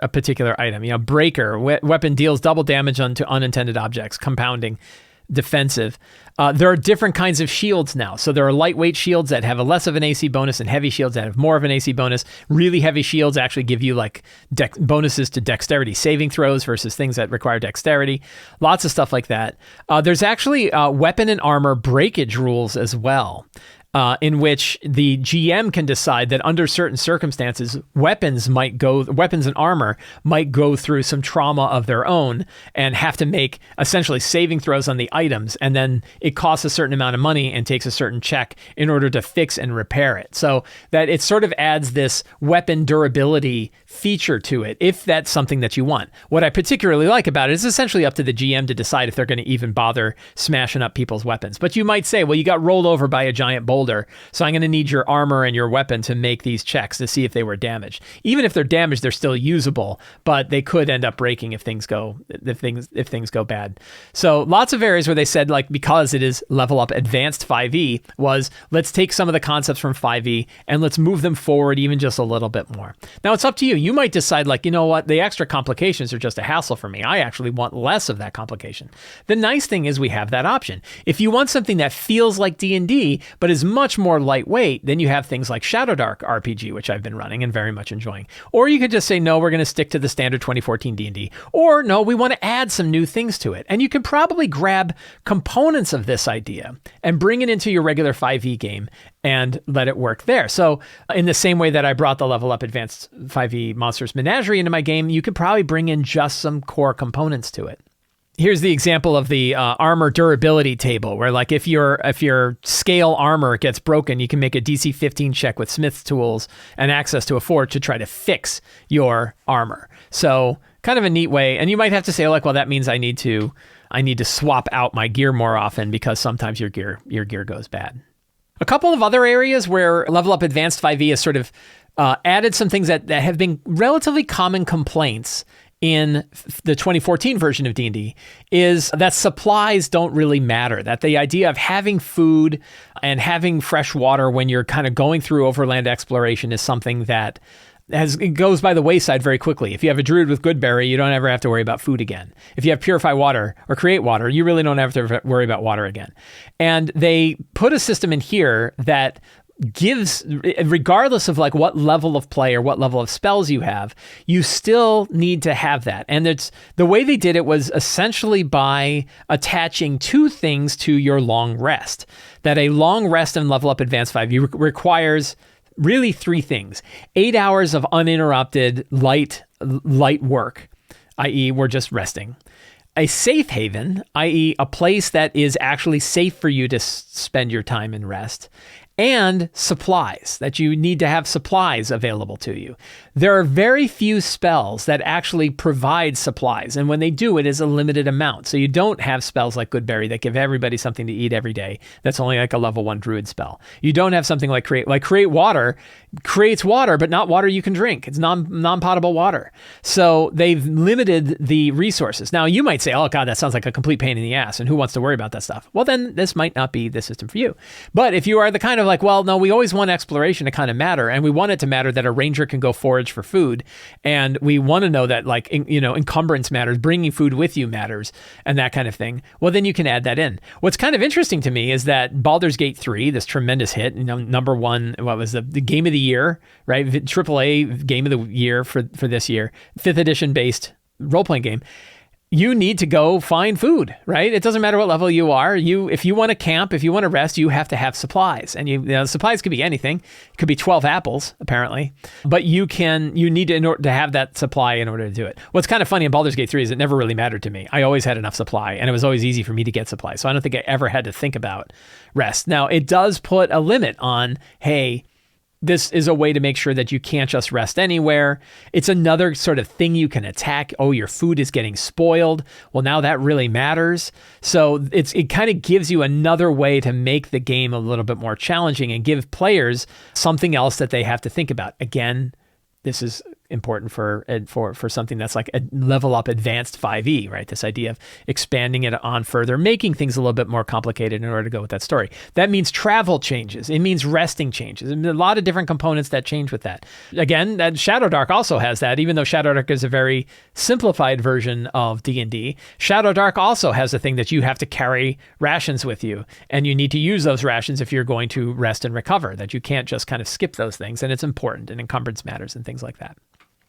item. Breaker, weapon deals double damage onto unintended objects, compounding, defensive. There are different kinds of shields now. So there are lightweight shields that have a less of an AC bonus and heavy shields that have more of an AC bonus. Really heavy shields actually give you bonuses to dexterity saving throws versus things that require dexterity. Lots of stuff like that. There's actually weapon and armor breakage rules as well. In which the GM can decide that under certain circumstances, weapons and armor might go through some trauma of their own and have to make essentially saving throws on the items. And then it costs a certain amount of money and takes a certain check in order to fix and repair it. So that it sort of adds this weapon durability feature to it, if that's something that you want. What I particularly like about it is essentially up to the GM to decide if they're going to even bother smashing up people's weapons. But you might say, well, you got rolled over by a giant boulder, so I'm going to need your armor and your weapon to make these checks to see if they were damaged. Even if they're damaged, they're still usable, but they could end up breaking if things go bad. So lots of areas where they said, because it is Level Up Advanced 5e, was let's take some of the concepts from 5e and let's move them forward even just a little bit more. Now it's up to you. You might decide the extra complications are just a hassle for me. I actually want less of that complication. The nice thing is we have that option. If you want something that feels like D&D, but is much more lightweight, then you have things like Shadow Dark RPG, which I've been running and very much enjoying. Or you could just say, no, we're going to stick to the standard 2014 D&D. Or no, we want to add some new things to it. And you can probably grab components of this idea and bring it into your regular 5e game and let it work there. So in the same way that I brought the Level Up Advanced 5e Monsters Menagerie into my game, you could probably bring in just some core components to it. Here's the example of the armor durability table, where like if your scale armor gets broken, you can make a DC 15 check with Smith's tools and access to a forge to try to fix your armor. So kind of a neat way. And you might have to say like, well, that means I need to swap out my gear more often because sometimes your gear goes bad. A couple of other areas where Level Up Advanced 5e has sort of added some things that have been relatively common complaints in the 2014 version of D&D is that supplies don't really matter, that the idea of having food and having fresh water when you're kind of going through overland exploration is something that it goes by the wayside very quickly. If you have a druid with Goodberry, you don't ever have to worry about food again. If you have Purify Water or Create Water, you really don't have to worry about water again. And they put a system in here that gives, regardless of like what level of play or what level of spells you have, you still need to have that. And it's the way they did it was essentially by attaching two things to your long rest. That a long rest in Level Up Advanced 5e requires really three things: 8 hours of uninterrupted light work, i.e. we're just resting. A safe haven, i.e. a place that is actually safe for you to spend your time and rest. And supplies, that you need to have supplies available to you. There are very few spells that actually provide supplies, and when they do, it is a limited amount. So you don't have spells like Goodberry that give everybody something to eat every day. That's only like a level 1 druid spell. You don't have something like Create Water, creates water, but not water you can drink. It's non-potable water. So they've limited the resources. Now you might say, oh God, that sounds like a complete pain in the ass, and who wants to worry about that stuff? Well, then this might not be the system for you. But if you are the kind of like, well, no, we always want exploration to kind of matter, and we want it to matter that a ranger can go forage for food, and we want to know that like, encumbrance matters, bringing food with you matters, and that kind of thing. Well, then you can add that in. What's kind of interesting to me is that Baldur's Gate 3, this tremendous hit, number one, what was the game of the year, right? AAA game of the year for this year, 5th edition based role-playing game. You need to go find food, right? It doesn't matter what level you are. If you want to camp, if you want to rest, you have to have supplies. And supplies could be anything. It could be 12 apples, apparently. But you need to have that supply in order to do it. What's kind of funny in Baldur's Gate 3 is it never really mattered to me. I always had enough supply, and it was always easy for me to get supplies. So I don't think I ever had to think about rest. Now, it does put a limit on, hey, this is a way to make sure that you can't just rest anywhere. It's another sort of thing you can attack. Oh, your food is getting spoiled. Well, now that really matters. So it kind of gives you another way to make the game a little bit more challenging and give players something else that they have to think about. Again, this is important for something that's like a Level Up Advanced 5e, right? This idea of expanding it on further, making things a little bit more complicated in order to go with that story. That means travel changes. It means resting changes. And a lot of different components that change with that. Again, that Shadowdark also has that, even though Shadowdark is a very simplified version of D&D. Shadowdark also has the thing that you have to carry rations with you, and you need to use those rations if you're going to rest and recover, that you can't just kind of skip those things, and it's important, and encumbrance matters and things like that.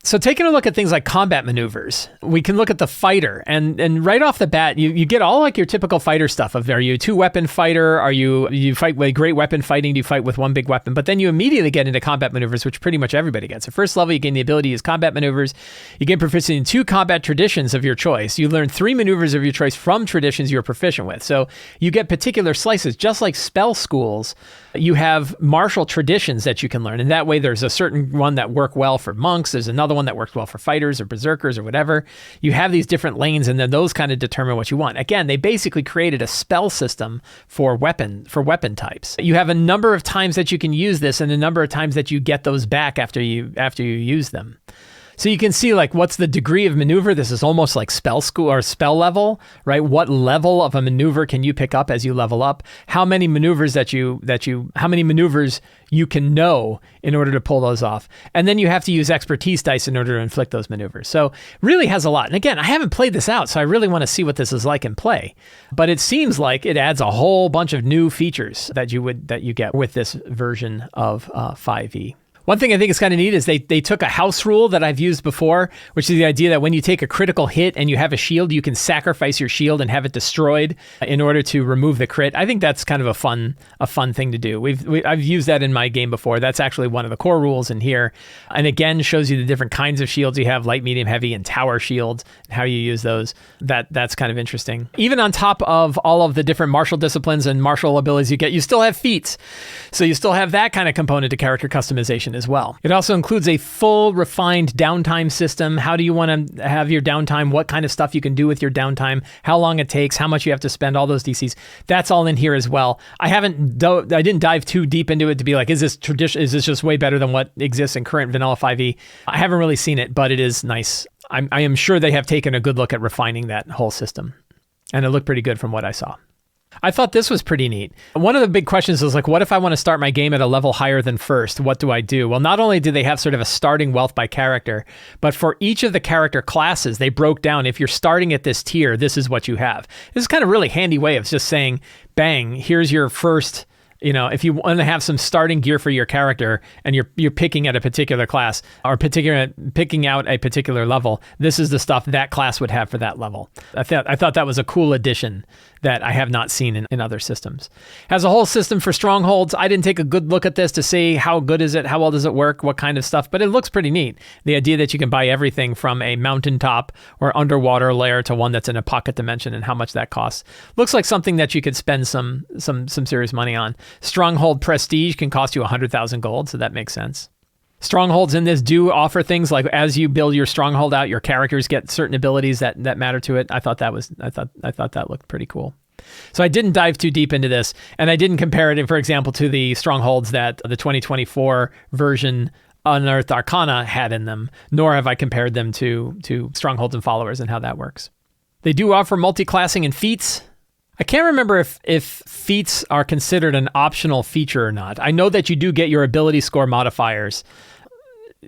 So taking a look at things like combat maneuvers, we can look at the fighter, and right off the bat, you get all like your typical fighter stuff of, are you a 2-weapon fighter? Are you fight with great weapon fighting? Do you fight with one big weapon? But then you immediately get into combat maneuvers, which pretty much everybody gets. At first level, you gain the ability to use combat maneuvers. You gain proficiency in 2 combat traditions of your choice. You learn 3 maneuvers of your choice from traditions you're proficient with. So you get particular slices, just like spell schools. You have martial traditions that you can learn, and that way there's a certain one that work well for monks. There's another one that works well for fighters or berserkers or whatever. You have these different lanes, and then those kind of determine what you want. Again, they basically created a spell system for weapon types. You have a number of times that you can use this, and a number of times that you get those back after you use them. So you can see like what's the degree of maneuver. This is almost like spell school or spell level, right? What level of a maneuver can you pick up as you level up? How many maneuvers how many maneuvers you can know in order to pull those off. And then you have to use expertise dice in order to inflict those maneuvers. So really has a lot. And again, I haven't played this out, so I really want to see what this is like in play. But it seems like it adds a whole bunch of new features that you get with this version of 5e. One thing I think is kind of neat is they took a house rule that I've used before, which is the idea that when you take a critical hit and you have a shield, you can sacrifice your shield and have it destroyed in order to remove the crit. I think that's kind of a fun thing to do. I've used that in my game before. That's actually one of the core rules in here. And again, shows you the different kinds of shields you have, light, medium, heavy, and tower shields, and how you use those. That's kind of interesting. Even on top of all of the different martial disciplines and martial abilities you get, you still have feats. So you still have that kind of component to character customization as well. It also includes a full refined downtime system. How do you want to have your downtime? What kind of stuff you can do with your downtime? How long it takes? How much you have to spend? All those DCs. That's all in here as well. I didn't dive too deep into it to be like, is this just way better than what exists in current vanilla 5e? I haven't really seen it, but it is nice. I am sure they have taken a good look at refining that whole system, and it looked pretty good from what I saw. I thought this was pretty neat. One of the big questions was like, what if I want to start my game at a level higher than first? What do I do? Well, not only do they have sort of a starting wealth by character, but for each of the character classes, they broke down, if you're starting at this tier, this is what you have. This is kind of really handy way of just saying, bang, here's your first, if you want to have some starting gear for your character and you're picking at a particular class or picking out a particular level, this is the stuff that class would have for that level. I thought that was a cool addition that I have not seen in other systems. Has a whole system for strongholds. I didn't take a good look at this to see how good is it, how well does it work, what kind of stuff, but it looks pretty neat. The idea that you can buy everything from a mountaintop or underwater layer to one that's in a pocket dimension and how much that costs. Looks like something that you could spend some serious money on. Stronghold prestige can cost you 100,000 gold, so that makes sense. Strongholds in this do offer things like as you build your stronghold out, your characters get certain abilities that matter to it. I thought that looked pretty cool. So I didn't dive too deep into this, and I didn't compare it, for example, to the strongholds that the 2024 version Unearthed Arcana had in them, nor have I compared them to strongholds and followers and how that works. They do offer multi-classing and feats. I can't remember if feats are considered an optional feature or not. I know that you do get your ability score modifiers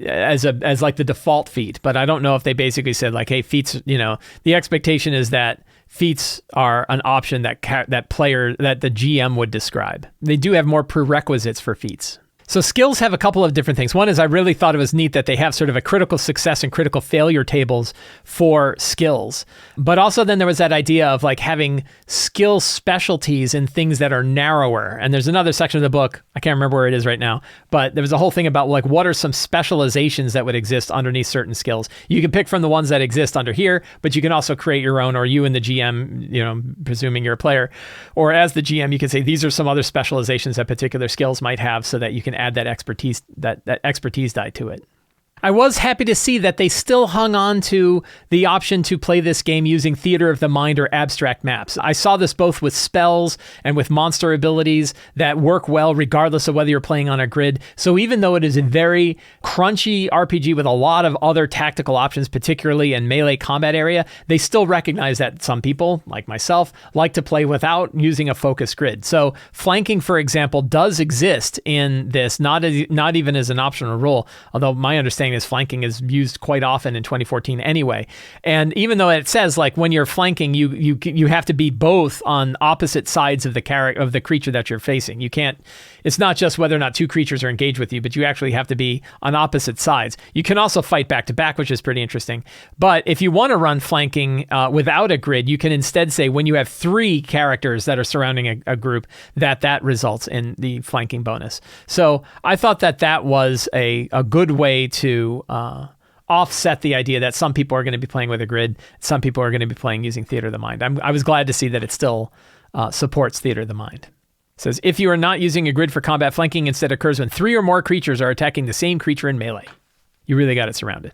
as like the default feat, but I don't know if they basically said like, hey, feats, the expectation is that feats are an option that the GM would describe. They do have more prerequisites for feats. So skills have a couple of different things. One is I really thought it was neat that they have sort of a critical success and critical failure tables for skills. But also then there was that idea of like having skill specialties in things that are narrower. And there's another section of the book, I can't remember where it is right now, but there was a whole thing about like what are some specializations that would exist underneath certain skills. You can pick from the ones that exist under here, but you can also create your own, or you and the GM, presuming you're a player, or as the GM, you can say these are some other specializations that particular skills might have so that you can add that expertise die to it. I was happy to see that they still hung on to the option to play this game using theater of the mind or abstract maps. I saw this both with spells and with monster abilities that work well regardless of whether you're playing on a grid. So even though it is a very crunchy RPG with a lot of other tactical options, particularly in melee combat area, they still recognize that some people, like myself, like to play without using a focus grid. So flanking, for example, does exist in this, not even as an optional rule, although my understanding is flanking is used quite often in 2014 anyway. And even though it says like when you're flanking, you have to be both on opposite sides of the creature that you're facing. You can't. It's not just whether or not two creatures are engaged with you, but you actually have to be on opposite sides. You can also fight back to back, which is pretty interesting. But if you want to run flanking without a grid, you can instead say when you have three characters that are surrounding a group, that results in the flanking bonus. So I thought that was a good way to offset the idea that some people are going to be playing with a grid, some people are going to be playing using theater of the mind. I was glad to see that it still supports theater of the mind. It says, if you are not using a grid for combat, flanking instead occurs when 3 or more creatures are attacking the same creature in melee. You really got it surrounded.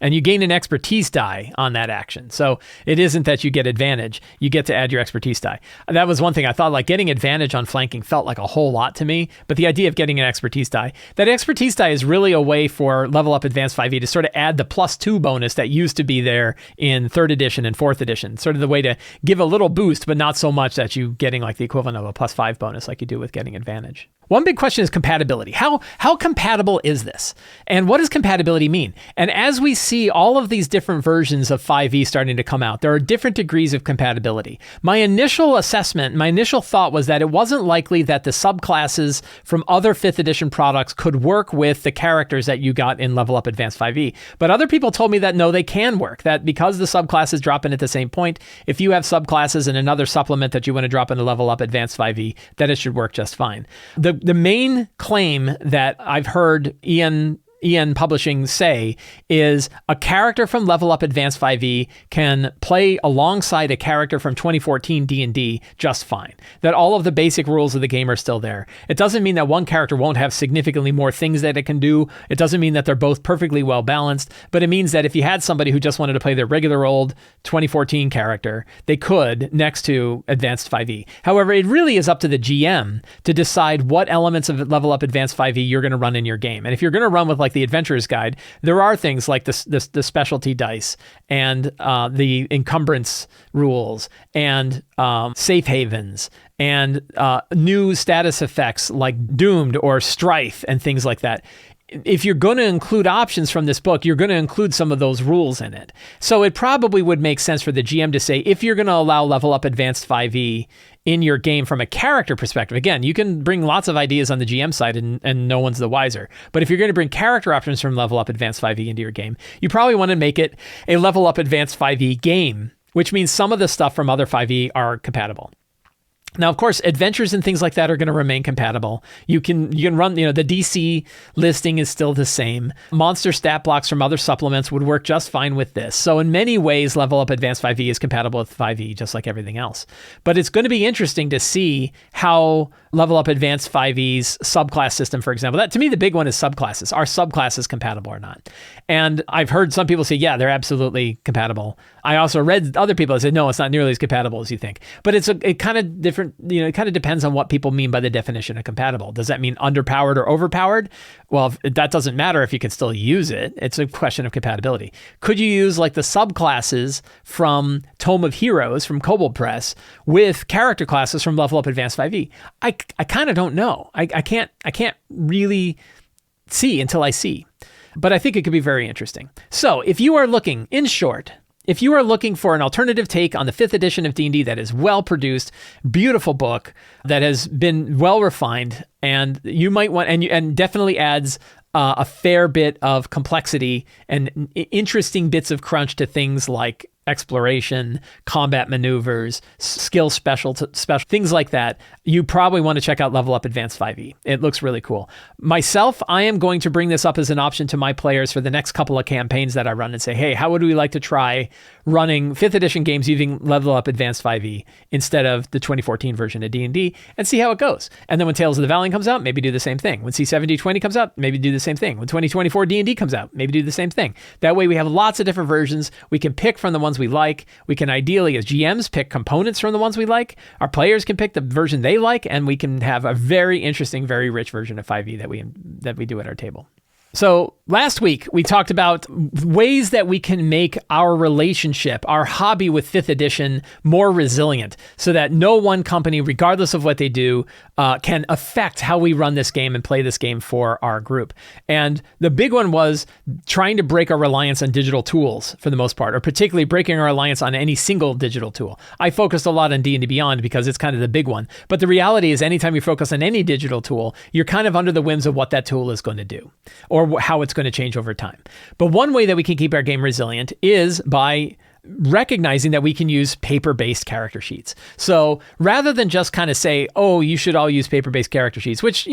And you gain an expertise die on that action. So it isn't that you get advantage. You get to add your expertise die. That was one thing I thought, like getting advantage on flanking felt like a whole lot to me. But the idea of getting an expertise die, that expertise die is really a way for Level Up Advanced 5e to sort of add the +2 bonus that used to be there in 3rd edition and 4th edition. Sort of the way to give a little boost, but not so much that you getting like the equivalent of a +5 bonus like you do with getting advantage. One big question is compatibility. How compatible is this? And what does compatibility mean? And as we see see all of these different versions of 5e starting to come out. There are different degrees of compatibility. My initial assessment, my initial thought was that it wasn't likely that the subclasses from other 5th edition products could work with the characters that you got in Level Up Advanced 5e. But other people told me that no, they can work. That because the subclasses drop in at the same point, if you have subclasses and another supplement that you want to drop into Level Up Advanced 5e, that it should work just fine. The main claim that I've heard Ian Publishing say is a character from Level Up Advanced 5e can play alongside a character from 2014 D&D just fine. That all of the basic rules of the game are still there. It doesn't mean that one character won't have significantly more things that it can do. It doesn't mean that they're both perfectly well balanced, but it means that if you had somebody who just wanted to play their regular old 2014 character, they could next to Advanced 5e. However, it really is up to the GM to decide what elements of Level Up Advanced 5e you're going to run in your game. And if you're going to run with like the Adventurer's Guide, there are things like the specialty dice and the encumbrance rules and safe havens and new status effects like Doomed or Strife and things like that. If you're going to include options from this book, you're going to include some of those rules in it. So it probably would make sense for the GM to say, if you're going to allow Level Up Advanced 5e in your game from a character perspective, again, you can bring lots of ideas on the GM side and no one's the wiser. But if you're going to bring character options from Level Up Advanced 5e into your game, you probably want to make it a Level Up Advanced 5e game, which means some of the stuff from other 5e are compatible. Now, of course, adventures and things like that are going to remain compatible. You can run, the DC listing is still the same. Monster stat blocks from other supplements would work just fine with this. So in many ways, Level Up Advanced 5e is compatible with 5e, just like everything else. But it's going to be interesting to see how Level Up Advanced 5e's subclass system, for example, that to me, the big one is subclasses. Are subclasses compatible or not? And I've heard some people say, yeah, they're absolutely compatible. I also read other people that said, no, it's not nearly as compatible as you think. But it kind of different, it kind of depends on what people mean by the definition of compatible. Does that mean underpowered or overpowered? Well, that doesn't matter if you can still use it. It's a question of compatibility. Could you use like the subclasses from Tome of Heroes from Kobold Press with character classes from Level Up Advanced 5e? I kind of don't know. I can't really see until I see. But I think it could be very interesting. So if you are looking, in short, if you are looking for an alternative take on the 5th edition of D&D that is well-produced, beautiful book that has been well-refined, and you might want, and definitely adds a fair bit of complexity and interesting bits of crunch to things like exploration, combat maneuvers, skill special things like that, you probably want to check out Level Up Advanced 5e. It looks really cool. Myself, I am going to bring this up as an option to my players for the next couple of campaigns that I run and say, hey, how would we like to try running 5th edition games using Level Up Advanced 5e instead of the 2014 version of D&D and see how it goes. And then when Tales of the Valiant comes out, maybe do the same thing. When C7020 comes out, maybe do the same thing. When 2024 D&D comes out, maybe do the same thing. That way we have lots of different versions. We can pick from the ones we like. We can ideally, as GMs, pick components from the ones we like. Our players can pick the version they like, and we can have a very interesting, very rich version of 5e that we do at our table. So last week, we talked about ways that we can make our relationship, our hobby with 5th edition more resilient so that no one company, regardless of what they do, can affect how we run this game and play this game for our group. And the big one was trying to break our reliance on digital tools for the most part, or particularly breaking our reliance on any single digital tool. I focused a lot on D&D Beyond because it's kind of the big one. But the reality is anytime you focus on any digital tool, you're kind of under the whims of what that tool is going to do, or how it's going to change over time. But one way that we can keep our game resilient is by recognizing that we can use paper-based character sheets. So rather than just kind of say, oh, you should all use paper-based character sheets, which,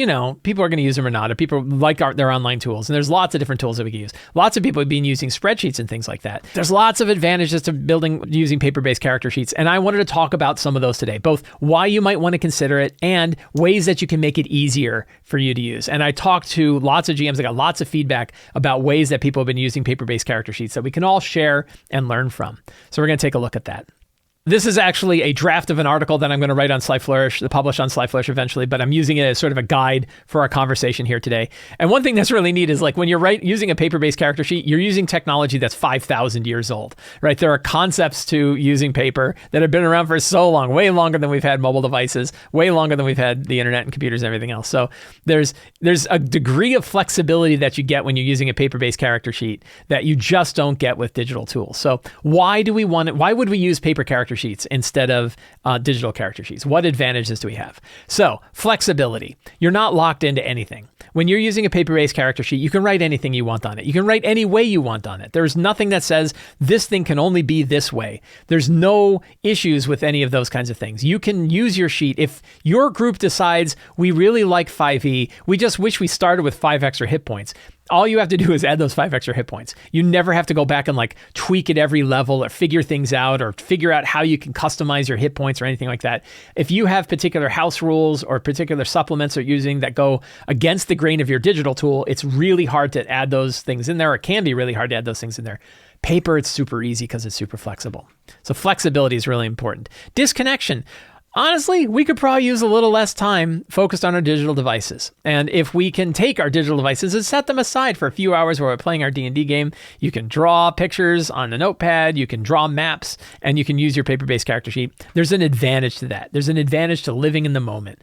people are going to use them or not, or people like their online tools. And there's lots of different tools that we can use. Lots of people have been using spreadsheets and things like that. There's lots of advantages to using paper-based character sheets. And I wanted to talk about some of those today, both why you might want to consider it and ways that you can make it easier for you to use. And I talked to lots of GMs. I got lots of feedback about ways that people have been using paper-based character sheets that we can all share and learn from. So we're going to take a look at that. This is actually a draft of an article that I'm going to write on Sly Flourish, publish on Sly Flourish eventually, but I'm using it as sort of a guide for our conversation here today. And one thing that's really neat is like when you're using a paper-based character sheet, you're using technology that's 5,000 years old, right? There are concepts to using paper that have been around for so long, way longer than we've had mobile devices, way longer than we've had the internet and computers and everything else. So there's a degree of flexibility that you get when you're using a paper-based character sheet that you just don't get with digital tools. So why would we use paper character sheets instead of digital character sheets? What advantages do we have? So flexibility. You're not locked into anything. When you're using a paper-based character sheet, you can write anything you want on it. You can write any way you want on it. There's nothing that says this thing can only be this way. There's no issues with any of those kinds of things. You can use your sheet. If your group decides we really like 5e, we just wish we started with 5 extra hit points, all you have to do is add those 5 extra hit points. You never have to go back and like tweak at every level or figure things out or figure out how you can customize your hit points or anything like that. If you have particular house rules or particular supplements you're using that go against the grain of your digital tool, it's really hard to add those things in there, or it can be really hard to add those things in there. Paper, it's super easy because it's super flexible. So flexibility is really important. Disconnection. Honestly, we could probably use a little less time focused on our digital devices. And if we can take our digital devices and set them aside for a few hours while we're playing our D&D game, you can draw pictures on a notepad, you can draw maps, and you can use your paper-based character sheet. There's an advantage to that. There's an advantage to living in the moment.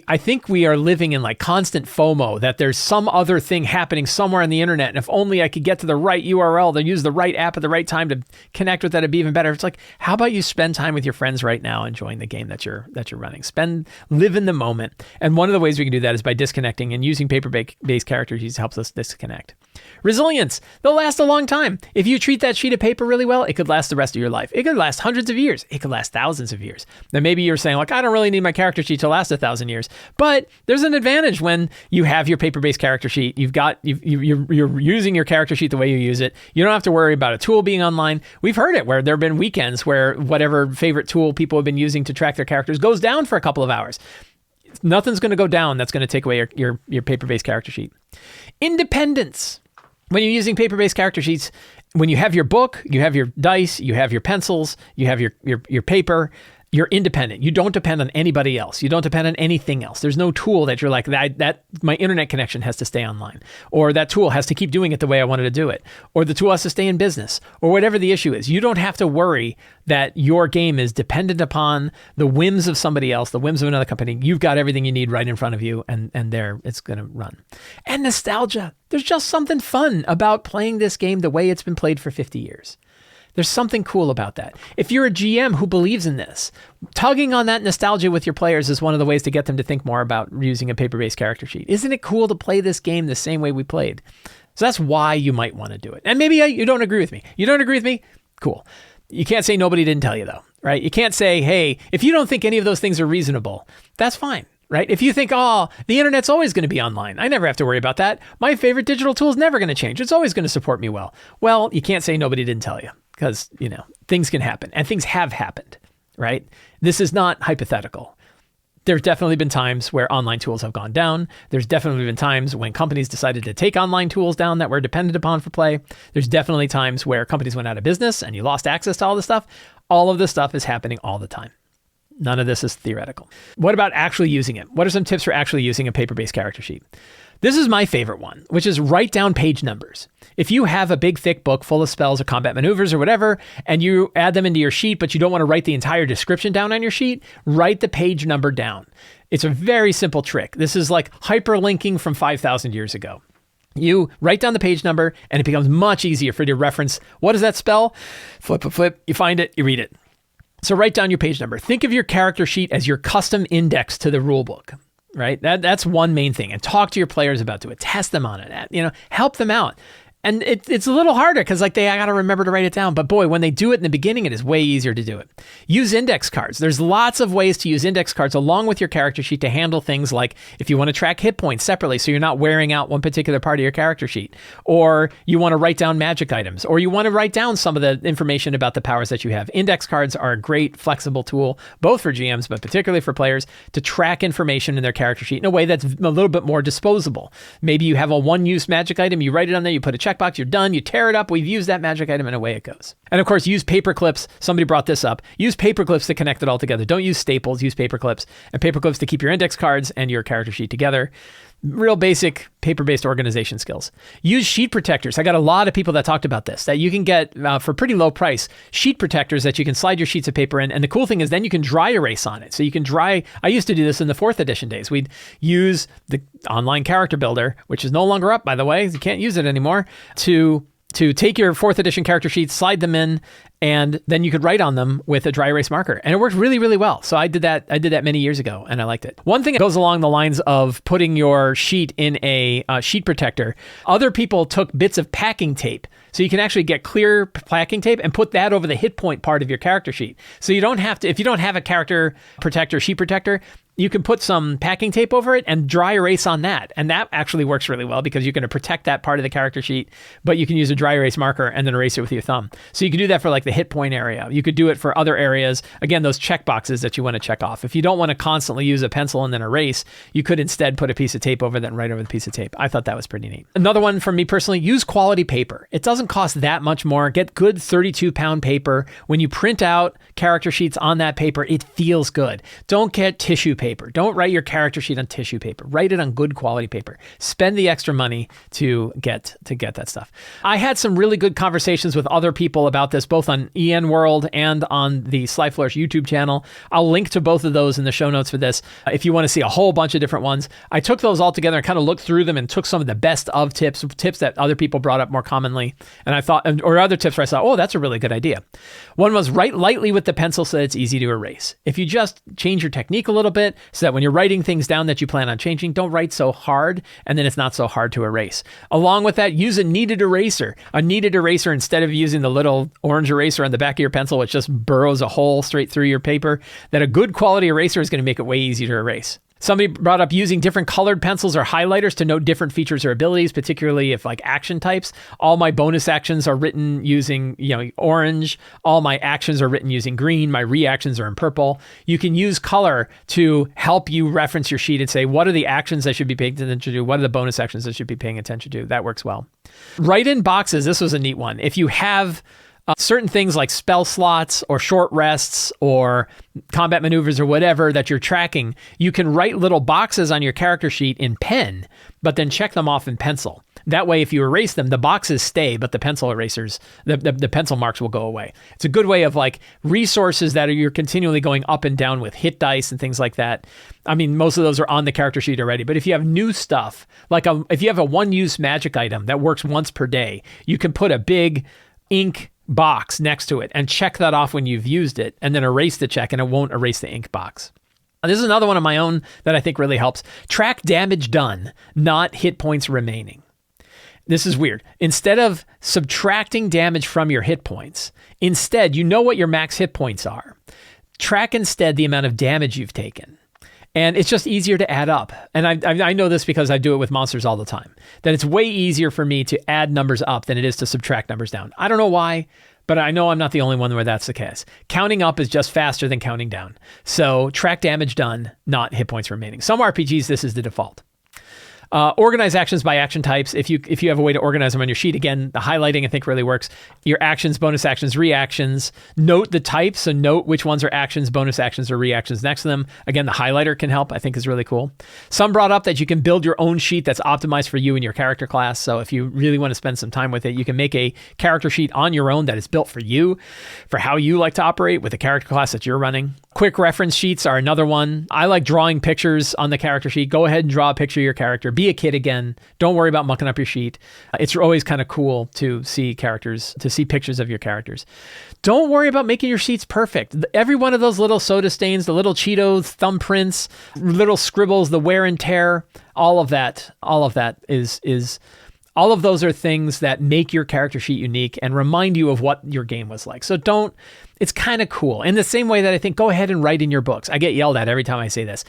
I think we are living in like constant FOMO that there's some other thing happening somewhere on the internet. And if only I could get to the right URL to use the right app at the right time to connect with that, it'd be even better. It's like, how about you spend time with your friends right now enjoying the game that you're running? Live in the moment. And one of the ways we can do that is by disconnecting, and using paper-based character sheets helps us disconnect. Resilience. They'll last a long time. If you treat that sheet of paper really well, it could last the rest of your life. It could last hundreds of years. It could last thousands of years. Now, maybe you're saying like, I don't really need my character sheet to last 1,000 years, but there's an advantage when you have your paper-based character sheet. You're using your character sheet the way you use it. You don't have to worry about a tool being online. We've heard it where there have been weekends where whatever favorite tool people have been using to track their characters goes down for a couple of hours. Nothing's going to go down that's going to take away your paper-based character sheet. Independence. When you're using paper-based character sheets, when you have your book, you have your dice, you have your pencils, you have your paper, you're independent. You don't depend on anybody else. You don't depend on anything else. There's no tool that you're like, that my internet connection has to stay online, or that tool has to keep doing it the way I wanted to do it, or the tool has to stay in business, or whatever the issue is. You don't have to worry that your game is dependent upon the whims of somebody else, the whims of another company. You've got everything you need right in front of you, and there it's going to run. And nostalgia. There's just something fun about playing this game the way it's been played for 50 years. There's something cool about that. If you're a GM who believes in this, tugging on that nostalgia with your players is one of the ways to get them to think more about using a paper-based character sheet. Isn't it cool to play this game the same way we played? So that's why you might want to do it. And maybe you don't agree with me. You don't agree with me? Cool. You can't say nobody didn't tell you though, right? You can't say, hey, if you don't think any of those things are reasonable, that's fine. Right? If you think, the internet's always going to be online, I never have to worry about that. My favorite digital tool is never going to change. It's always going to support me well. Well, you can't say nobody didn't tell you, because, things can happen, and things have happened, right? This is not hypothetical. There's definitely been times where online tools have gone down. There's definitely been times when companies decided to take online tools down that were dependent upon for play. There's definitely times where companies went out of business and you lost access to all this stuff. All of this stuff is happening all the time. None of this is theoretical. What about actually using it? What are some tips for actually using a paper-based character sheet? This is my favorite one, which is write down page numbers. If you have a big, thick book full of spells or combat maneuvers or whatever, and you add them into your sheet, but you don't want to write the entire description down on your sheet, write the page number down. It's a very simple trick. This is like hyperlinking from 5,000 years ago. You write down the page number, and it becomes much easier for you to reference, what is that spell? Flip, you find it, you read it. So write down your page number. Think of your character sheet as your custom index to the rule book, right? That's one main thing. And talk to your players about it. Test them on it. Help them out. And it's a little harder because I got to remember to write it down. But boy, when they do it in the beginning, it is way easier to do it. Use index cards. There's lots of ways to use index cards along with your character sheet to handle things like if you want to track hit points separately so you're not wearing out one particular part of your character sheet, or you want to write down magic items, or you want to write down some of the information about the powers that you have. Index cards are a great flexible tool, both for GMs, but particularly for players, to track information in their character sheet in a way that's a little bit more disposable. Maybe you have a one-use magic item, you write it on there, you put a check checkbox, you're done, you tear it up, we've used that magic item, and away it goes. And of course, use paper clips. Somebody brought this up. Use paper clips to connect it all together. Don't use staples, use paper clips. And paper clips to keep your index cards and your character sheet together. Real basic paper-based organization skills. Use sheet protectors. I got a lot of people that talked about this, that you can get for pretty low price, sheet protectors that you can slide your sheets of paper in. And the cool thing is then you can dry erase on it. So you can I used to do this in the 4th edition days. We'd use the online character builder, which is no longer up, by the way. You can't use it anymore, to take your 4th edition character sheets, slide them in, and then you could write on them with a dry erase marker. And it worked really, really well. So I did that many years ago, and I liked it. One thing that goes along the lines of putting your sheet in a sheet protector, other people took bits of packing tape. So you can actually get clear packing tape and put that over the hit point part of your character sheet. So you don't have to, if you don't have a character protector, sheet protector, you can put some packing tape over it and dry erase on that. And that actually works really well because you're going to protect that part of the character sheet, but you can use a dry erase marker and then erase it with your thumb. So you can do that for like the hit point area. You could do it for other areas. Again, those check boxes that you want to check off. If you don't want to constantly use a pencil and then erase, you could instead put a piece of tape over that and write over the piece of tape. I thought that was pretty neat. Another one for me personally, use quality paper. It doesn't cost that much more. Get good 32-pound paper. When you print out character sheets on that paper, it feels good. Don't get tissue paper. Don't write your character sheet on tissue paper. Write it on good quality paper. Spend the extra money to get that stuff. I had some really good conversations with other people about this, both on EN World and on the Sly Flourish YouTube channel. I'll link to both of those in the show notes for this if you want to see a whole bunch of different ones. I took those all together and kind of looked through them and took some of the best of tips that other people brought up more commonly. And I thought, or other tips where I thought, oh, that's a really good idea. One was write lightly with the pencil so that it's easy to erase. If you just change your technique a little bit so that when you're writing things down that you plan on changing, don't write so hard, and then it's not so hard to erase. Along with that, use a kneaded eraser. A kneaded eraser, instead of using the little orange eraser on the back of your pencil, which just burrows a hole straight through your paper, that a good quality eraser is going to make it way easier to erase. Somebody brought up using different colored pencils or highlighters to note different features or abilities, particularly if like action types. All my bonus actions are written using, orange. All my actions are written using green. My reactions are in purple. You can use color to help you reference your sheet and say, what are the actions I should be paying attention to? What are the bonus actions I should be paying attention to? That works well. Write in boxes. This was a neat one. If you have certain things like spell slots or short rests or combat maneuvers or whatever that you're tracking, you can write little boxes on your character sheet in pen, but then check them off in pencil. That way, if you erase them, the boxes stay, but the pencil erasers, the pencil marks will go away. It's a good way of like resources that you're continually going up and down with, hit dice and things like that. I mean, most of those are on the character sheet already, but if you have new stuff, like if you have a one-use magic item that works once per day, you can put a big ink box next to it and check that off when you've used it, and then erase the check and it won't erase the ink box. And this is another one of my own that I think really helps. Track damage done, not hit points remaining. This is weird. Instead of subtracting damage from your hit points, instead, you know what your max hit points are. Track instead the amount of damage you've taken. And it's just easier to add up. And I know this because I do it with monsters all the time, that it's way easier for me to add numbers up than it is to subtract numbers down. I don't know why, but I know I'm not the only one where that's the case. Counting up is just faster than counting down. So track damage done, not hit points remaining. Some RPGs, this is the default. Organize actions by action types. If you have a way to organize them on your sheet, again, the highlighting I think really works. Your actions, bonus actions, reactions. Note the types, so note which ones are actions, bonus actions, or reactions next to them. Again, the highlighter can help, I think is really cool. Some brought up that you can build your own sheet that's optimized for you and your character class. So if you really want to spend some time with it, you can make a character sheet on your own that is built for you, for how you like to operate with the character class that you're running. Quick reference sheets are another one. I like drawing pictures on the character sheet. Go ahead and draw a picture of your character. Be a kid again. Don't worry about mucking up your sheet. It's always kind of cool to see pictures of your characters. Don't worry about making your sheets perfect. Every one of those little soda stains, the little Cheetos, thumbprints, little scribbles, the wear and tear, all of that is all of those are things that make your character sheet unique and remind you of what your game was like. So it's kind of cool. In the same way that I think, go ahead and write in your books. I get yelled at every time I say this.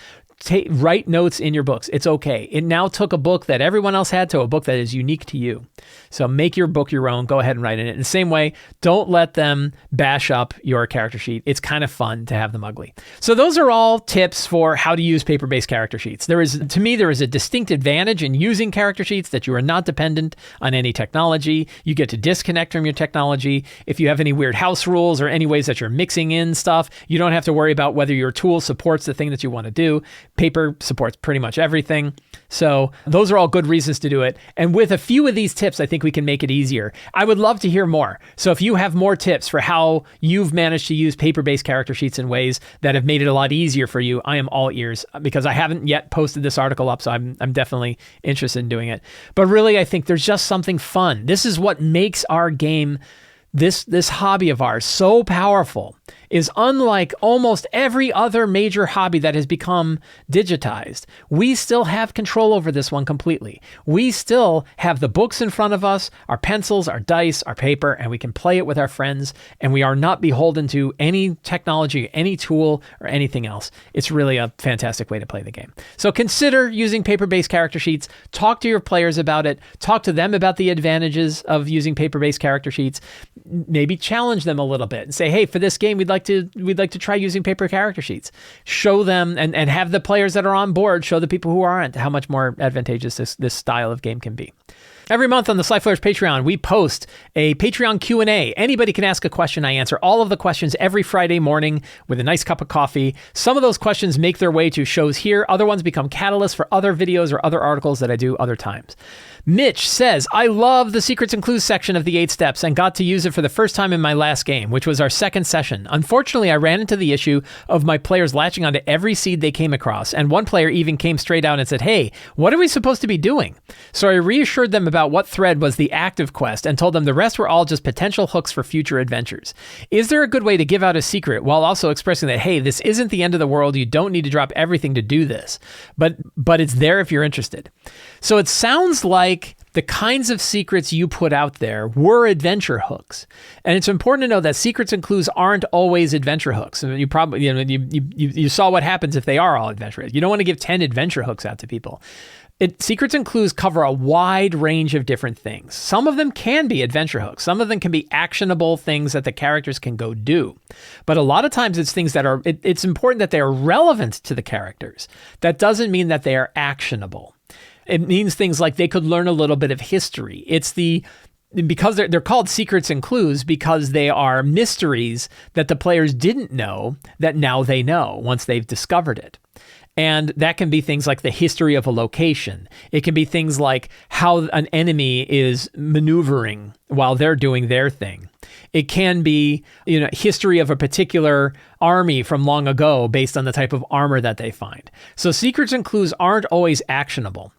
write notes in your books. It's okay. It now took a book that everyone else had to a book that is unique to you. So make your book your own. Go ahead and write in it. In the same way, don't let them bash up your character sheet. It's kind of fun to have them ugly. So those are all tips for how to use paper-based character sheets. To me, there is a distinct advantage in using character sheets that you are not dependent on any technology. You get to disconnect from your technology. If you have any weird house rules or any ways that you're mixing in stuff, you don't have to worry about whether your tool supports the thing that you want to do. Paper supports pretty much everything. So those are all good reasons to do it. And with a few of these tips, I think we can make it easier. I would love to hear more. So if you have more tips for how you've managed to use paper-based character sheets in ways that have made it a lot easier for you, I am all ears, because I haven't yet posted this article up, so I'm definitely interested in doing it. But really, I think there's just something fun. This is what makes our game, this hobby of ours, so powerful, is unlike almost every other major hobby that has become digitized. We still have control over this one completely. We still have the books in front of us, our pencils, our dice, our paper, and we can play it with our friends, and we are not beholden to any technology, any tool, or anything else. It's really a fantastic way to play the game. So consider using paper-based character sheets. Talk to your players about it. Talk to them about the advantages of using paper-based character sheets. Maybe challenge them a little bit and say, hey, for this game, we'd like to try using paper character sheets. Show them and have the players that are on board show the people who aren't how much more advantageous this style of game can be. Every month on the Sly Flourish Patreon, we post a Patreon Q&A. Anybody can ask a question. I answer all of the questions every Friday morning with a nice cup of coffee. Some of those questions make their way to shows here. Other ones become catalysts for other videos or other articles that I do other times. Mitch says, I love the secrets and clues section of the 8 steps and got to use it for the first time in my last game, which was our second session. Unfortunately, I ran into the issue of my players latching onto every seed they came across, and one player even came straight out and said, hey, what are we supposed to be doing? So I reassured them about what thread was the active quest and told them the rest were all just potential hooks for future adventures. Is there a good way to give out a secret while also expressing that, hey, this isn't the end of the world, you don't need to drop everything to do this, but it's there if you're interested? So it sounds like the kinds of secrets you put out there were adventure hooks. And it's important to know that secrets and clues aren't always adventure hooks. You probably, you saw what happens if they are all adventure hooks. You don't want to give 10 adventure hooks out to people. Secrets and clues cover a wide range of different things. Some of them can be adventure hooks. Some of them can be actionable things that the characters can go do. But a lot of times it's things that are, it's important that they are relevant to the characters. That doesn't mean that they are actionable. It means things like they could learn a little bit of history. Because they're called secrets and clues because they are mysteries that the players didn't know that now they know once they've discovered it. And that can be things like the history of a location. It can be things like how an enemy is maneuvering while they're doing their thing. It can be, history of a particular army from long ago based on the type of armor that they find. So secrets and clues aren't always actionable.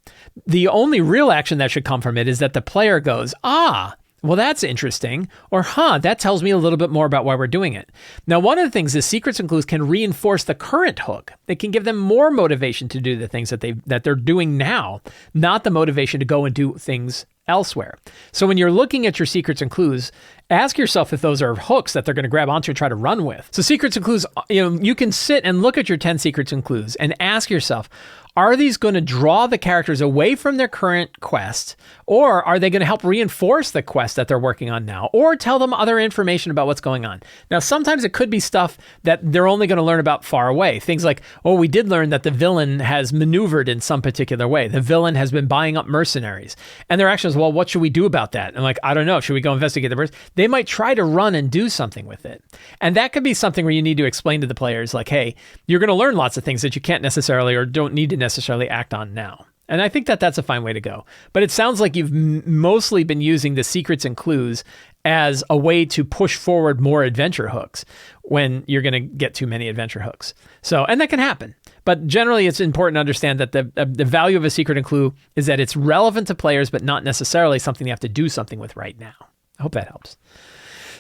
The only real action that should come from it is that the player goes, well, that's interesting, or that tells me a little bit more about why we're doing it. Now, one of the things is secrets and clues can reinforce the current hook. They can give them more motivation to do the things that they're doing now, not the motivation to go and do things elsewhere. So when you're looking at your secrets and clues, ask yourself if those are hooks that they're going to grab onto and try to run with. So secrets and clues, you can sit and look at your 10 secrets and clues and ask yourself, are these going to draw the characters away from their current quest, or are they going to help reinforce the quest that they're working on now, or tell them other information about what's going on? Now, sometimes it could be stuff that they're only going to learn about far away. Things like, we did learn that the villain has maneuvered in some particular way. The villain has been buying up mercenaries. And their actions, what should we do about that? And I don't know. Should we go investigate the mercenaries? They might try to run and do something with it. And that could be something where you need to explain to the players, like, hey, you're going to learn lots of things that you can't necessarily or don't need to necessarily act on now. And I think that that's a fine way to go. But it sounds like you've mostly been using the secrets and clues as a way to push forward more adventure hooks when you're going to get too many adventure hooks. So, and that can happen. But generally, it's important to understand that the value of a secret and clue is that it's relevant to players, but not necessarily something you have to do something with right now. I hope that helps.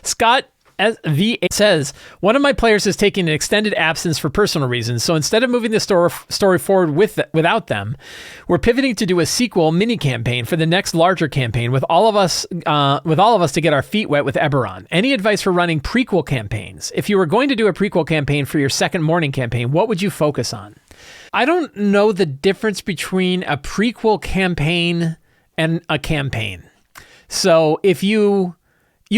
Scott V says, one of my players is taking an extended absence for personal reasons, so instead of moving the story forward without them, we're pivoting to do a sequel mini campaign for the next larger campaign with all of us to get our feet wet with Eberron. Any advice for running prequel campaigns? If you were going to do a prequel campaign for your second morning campaign, what would you focus on? I don't know the difference between a prequel campaign and a campaign. So if you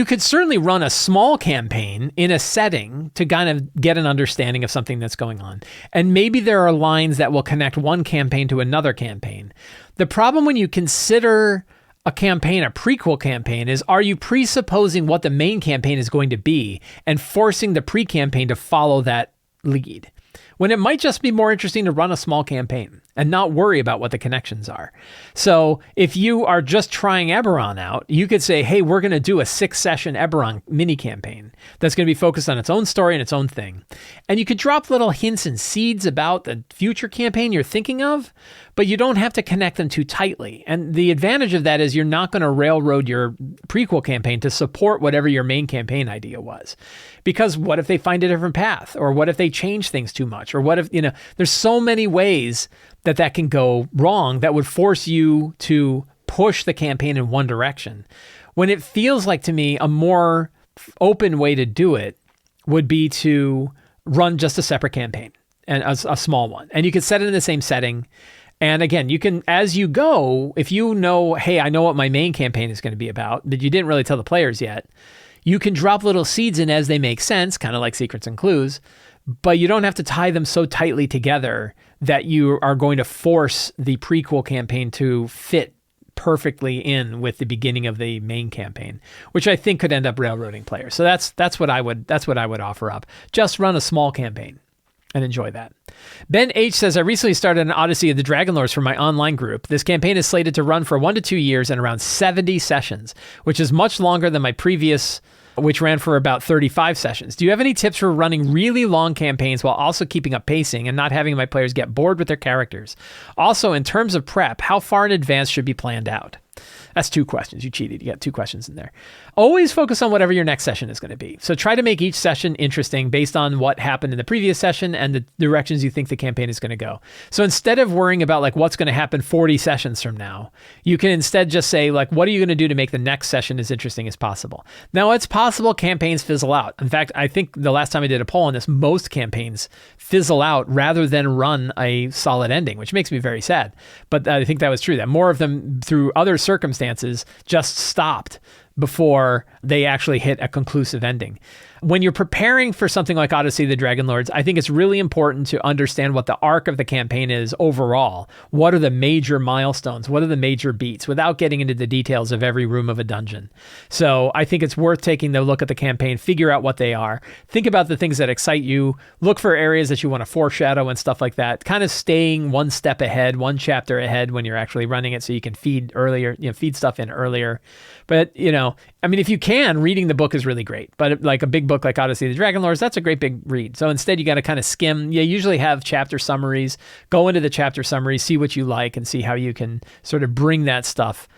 could certainly run a small campaign in a setting to kind of get an understanding of something that's going on. And maybe there are lines that will connect one campaign to another campaign. The problem when you consider a campaign, a prequel campaign, is are you presupposing what the main campaign is going to be and forcing the pre-campaign to follow that lead? When it might just be more interesting to run a small campaign and not worry about what the connections are. So if you are just trying Eberron out, you could say, hey, we're going to do a 6-session Eberron mini campaign that's going to be focused on its own story and its own thing. And you could drop little hints and seeds about the future campaign you're thinking of, but you don't have to connect them too tightly. And the advantage of that is you're not going to railroad your prequel campaign to support whatever your main campaign idea was. Because what if they find a different path? Or what if they change things too much? Or what if, there's so many ways that can go wrong that would force you to push the campaign in one direction. When it feels like, to me, a more open way to do it would be to run just a separate campaign, and a small one. And you could set it in the same setting. And again, you can, as you go, if you know, hey, I know what my main campaign is going to be about, but you didn't really tell the players yet, you can drop little seeds in as they make sense, kind of like secrets and clues, but you don't have to tie them so tightly together that you are going to force the prequel campaign to fit perfectly in with the beginning of the main campaign, which I think could end up railroading players. So that's what I would offer up. Just run a small campaign and enjoy that. Ben H says, I recently started an Odyssey of the Dragonlords for my online group. This campaign is slated to run for 1 to 2 years and around 70 sessions, which is much longer than my previous, which ran for about 35 sessions. Do you have any tips for running really long campaigns while also keeping up pacing and not having my players get bored with their characters? Also, in terms of prep, how far in advance should be planned out? That's 2 questions. You cheated. You got 2 questions in there. Always focus on whatever your next session is going to be. So try to make each session interesting based on what happened in the previous session and the directions you think the campaign is going to go. So instead of worrying about like what's going to happen 40 sessions from now, you can instead just say like, what are you going to do to make the next session as interesting as possible? Now, it's possible campaigns fizzle out. In fact, I think the last time I did a poll on this, most campaigns fizzle out rather than run a solid ending, which makes me very sad. But I think that was true, that more of them through other circumstances just stopped before they actually hit a conclusive ending. When you're preparing for something like Odyssey of the Dragonlords, I think it's really important to understand what the arc of the campaign is overall. What are the major milestones? What are the major beats without getting into the details of every room of a dungeon? So I think it's worth taking a look at the campaign, figure out what they are, think about the things that excite you, look for areas that you want to foreshadow and stuff like that, kind of staying one step ahead, one chapter ahead when you're actually running it so you can feed earlier, feed stuff in earlier. But, if you can, reading the book is really great. But like a big book like Odyssey of the Dragonlords, that's a great big read. So instead, you got to kind of skim. You usually have chapter summaries. Go into the chapter summaries, see what you like, and see how you can sort of bring that stuff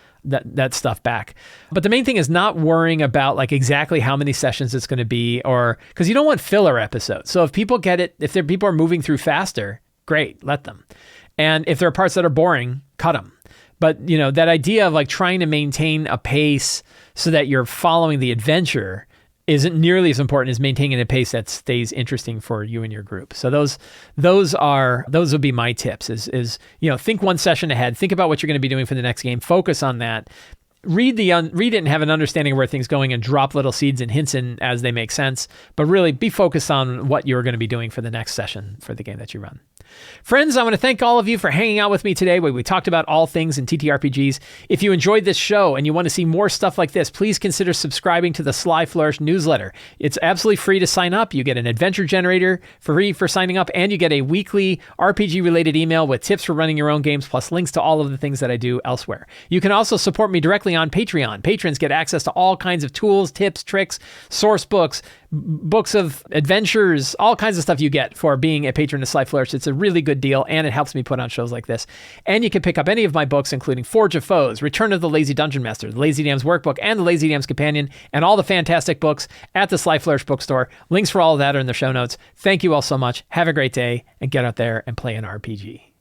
back. But the main thing is not worrying about like exactly how many sessions it's going to be, or because you don't want filler episodes. So if people get it, if people are moving through faster, great, let them. And if there are parts that are boring, cut them. But, that idea of like trying to maintain a pace so that you're following the adventure isn't nearly as important as maintaining a pace that stays interesting for you and your group. So those would be my tips is think one session ahead, think about what you're going to be doing for the next game, focus on that. Read it and have an understanding of where things are going and drop little seeds and hints in as they make sense, but really be focused on what you're going to be doing for the next session for the game that you run. Friends, I want to thank all of you for hanging out with me today where we talked about all things in TTRPGs. If you enjoyed this show and you want to see more stuff like this, please consider subscribing to the Sly Flourish newsletter. It's absolutely free to sign up. You get an adventure generator free for signing up, and you get a weekly RPG-related email with tips for running your own games, plus links to all of the things that I do elsewhere. You can also support me directly on Patreon. Patrons get access to all kinds of tools, tips, tricks, source books, books of adventures, all kinds of stuff you get for being a patron of Sly Flourish. It's a really good deal, and it helps me put on shows like this. And you can pick up any of my books, including Forge of Foes, Return of the Lazy Dungeon Master, the Lazy DM's Workbook, and the Lazy DM's Companion, and all the fantastic books at the Sly Flourish bookstore. Links for all of that are in the show notes. Thank you all so much. Have a great day, and get out there and play an RPG.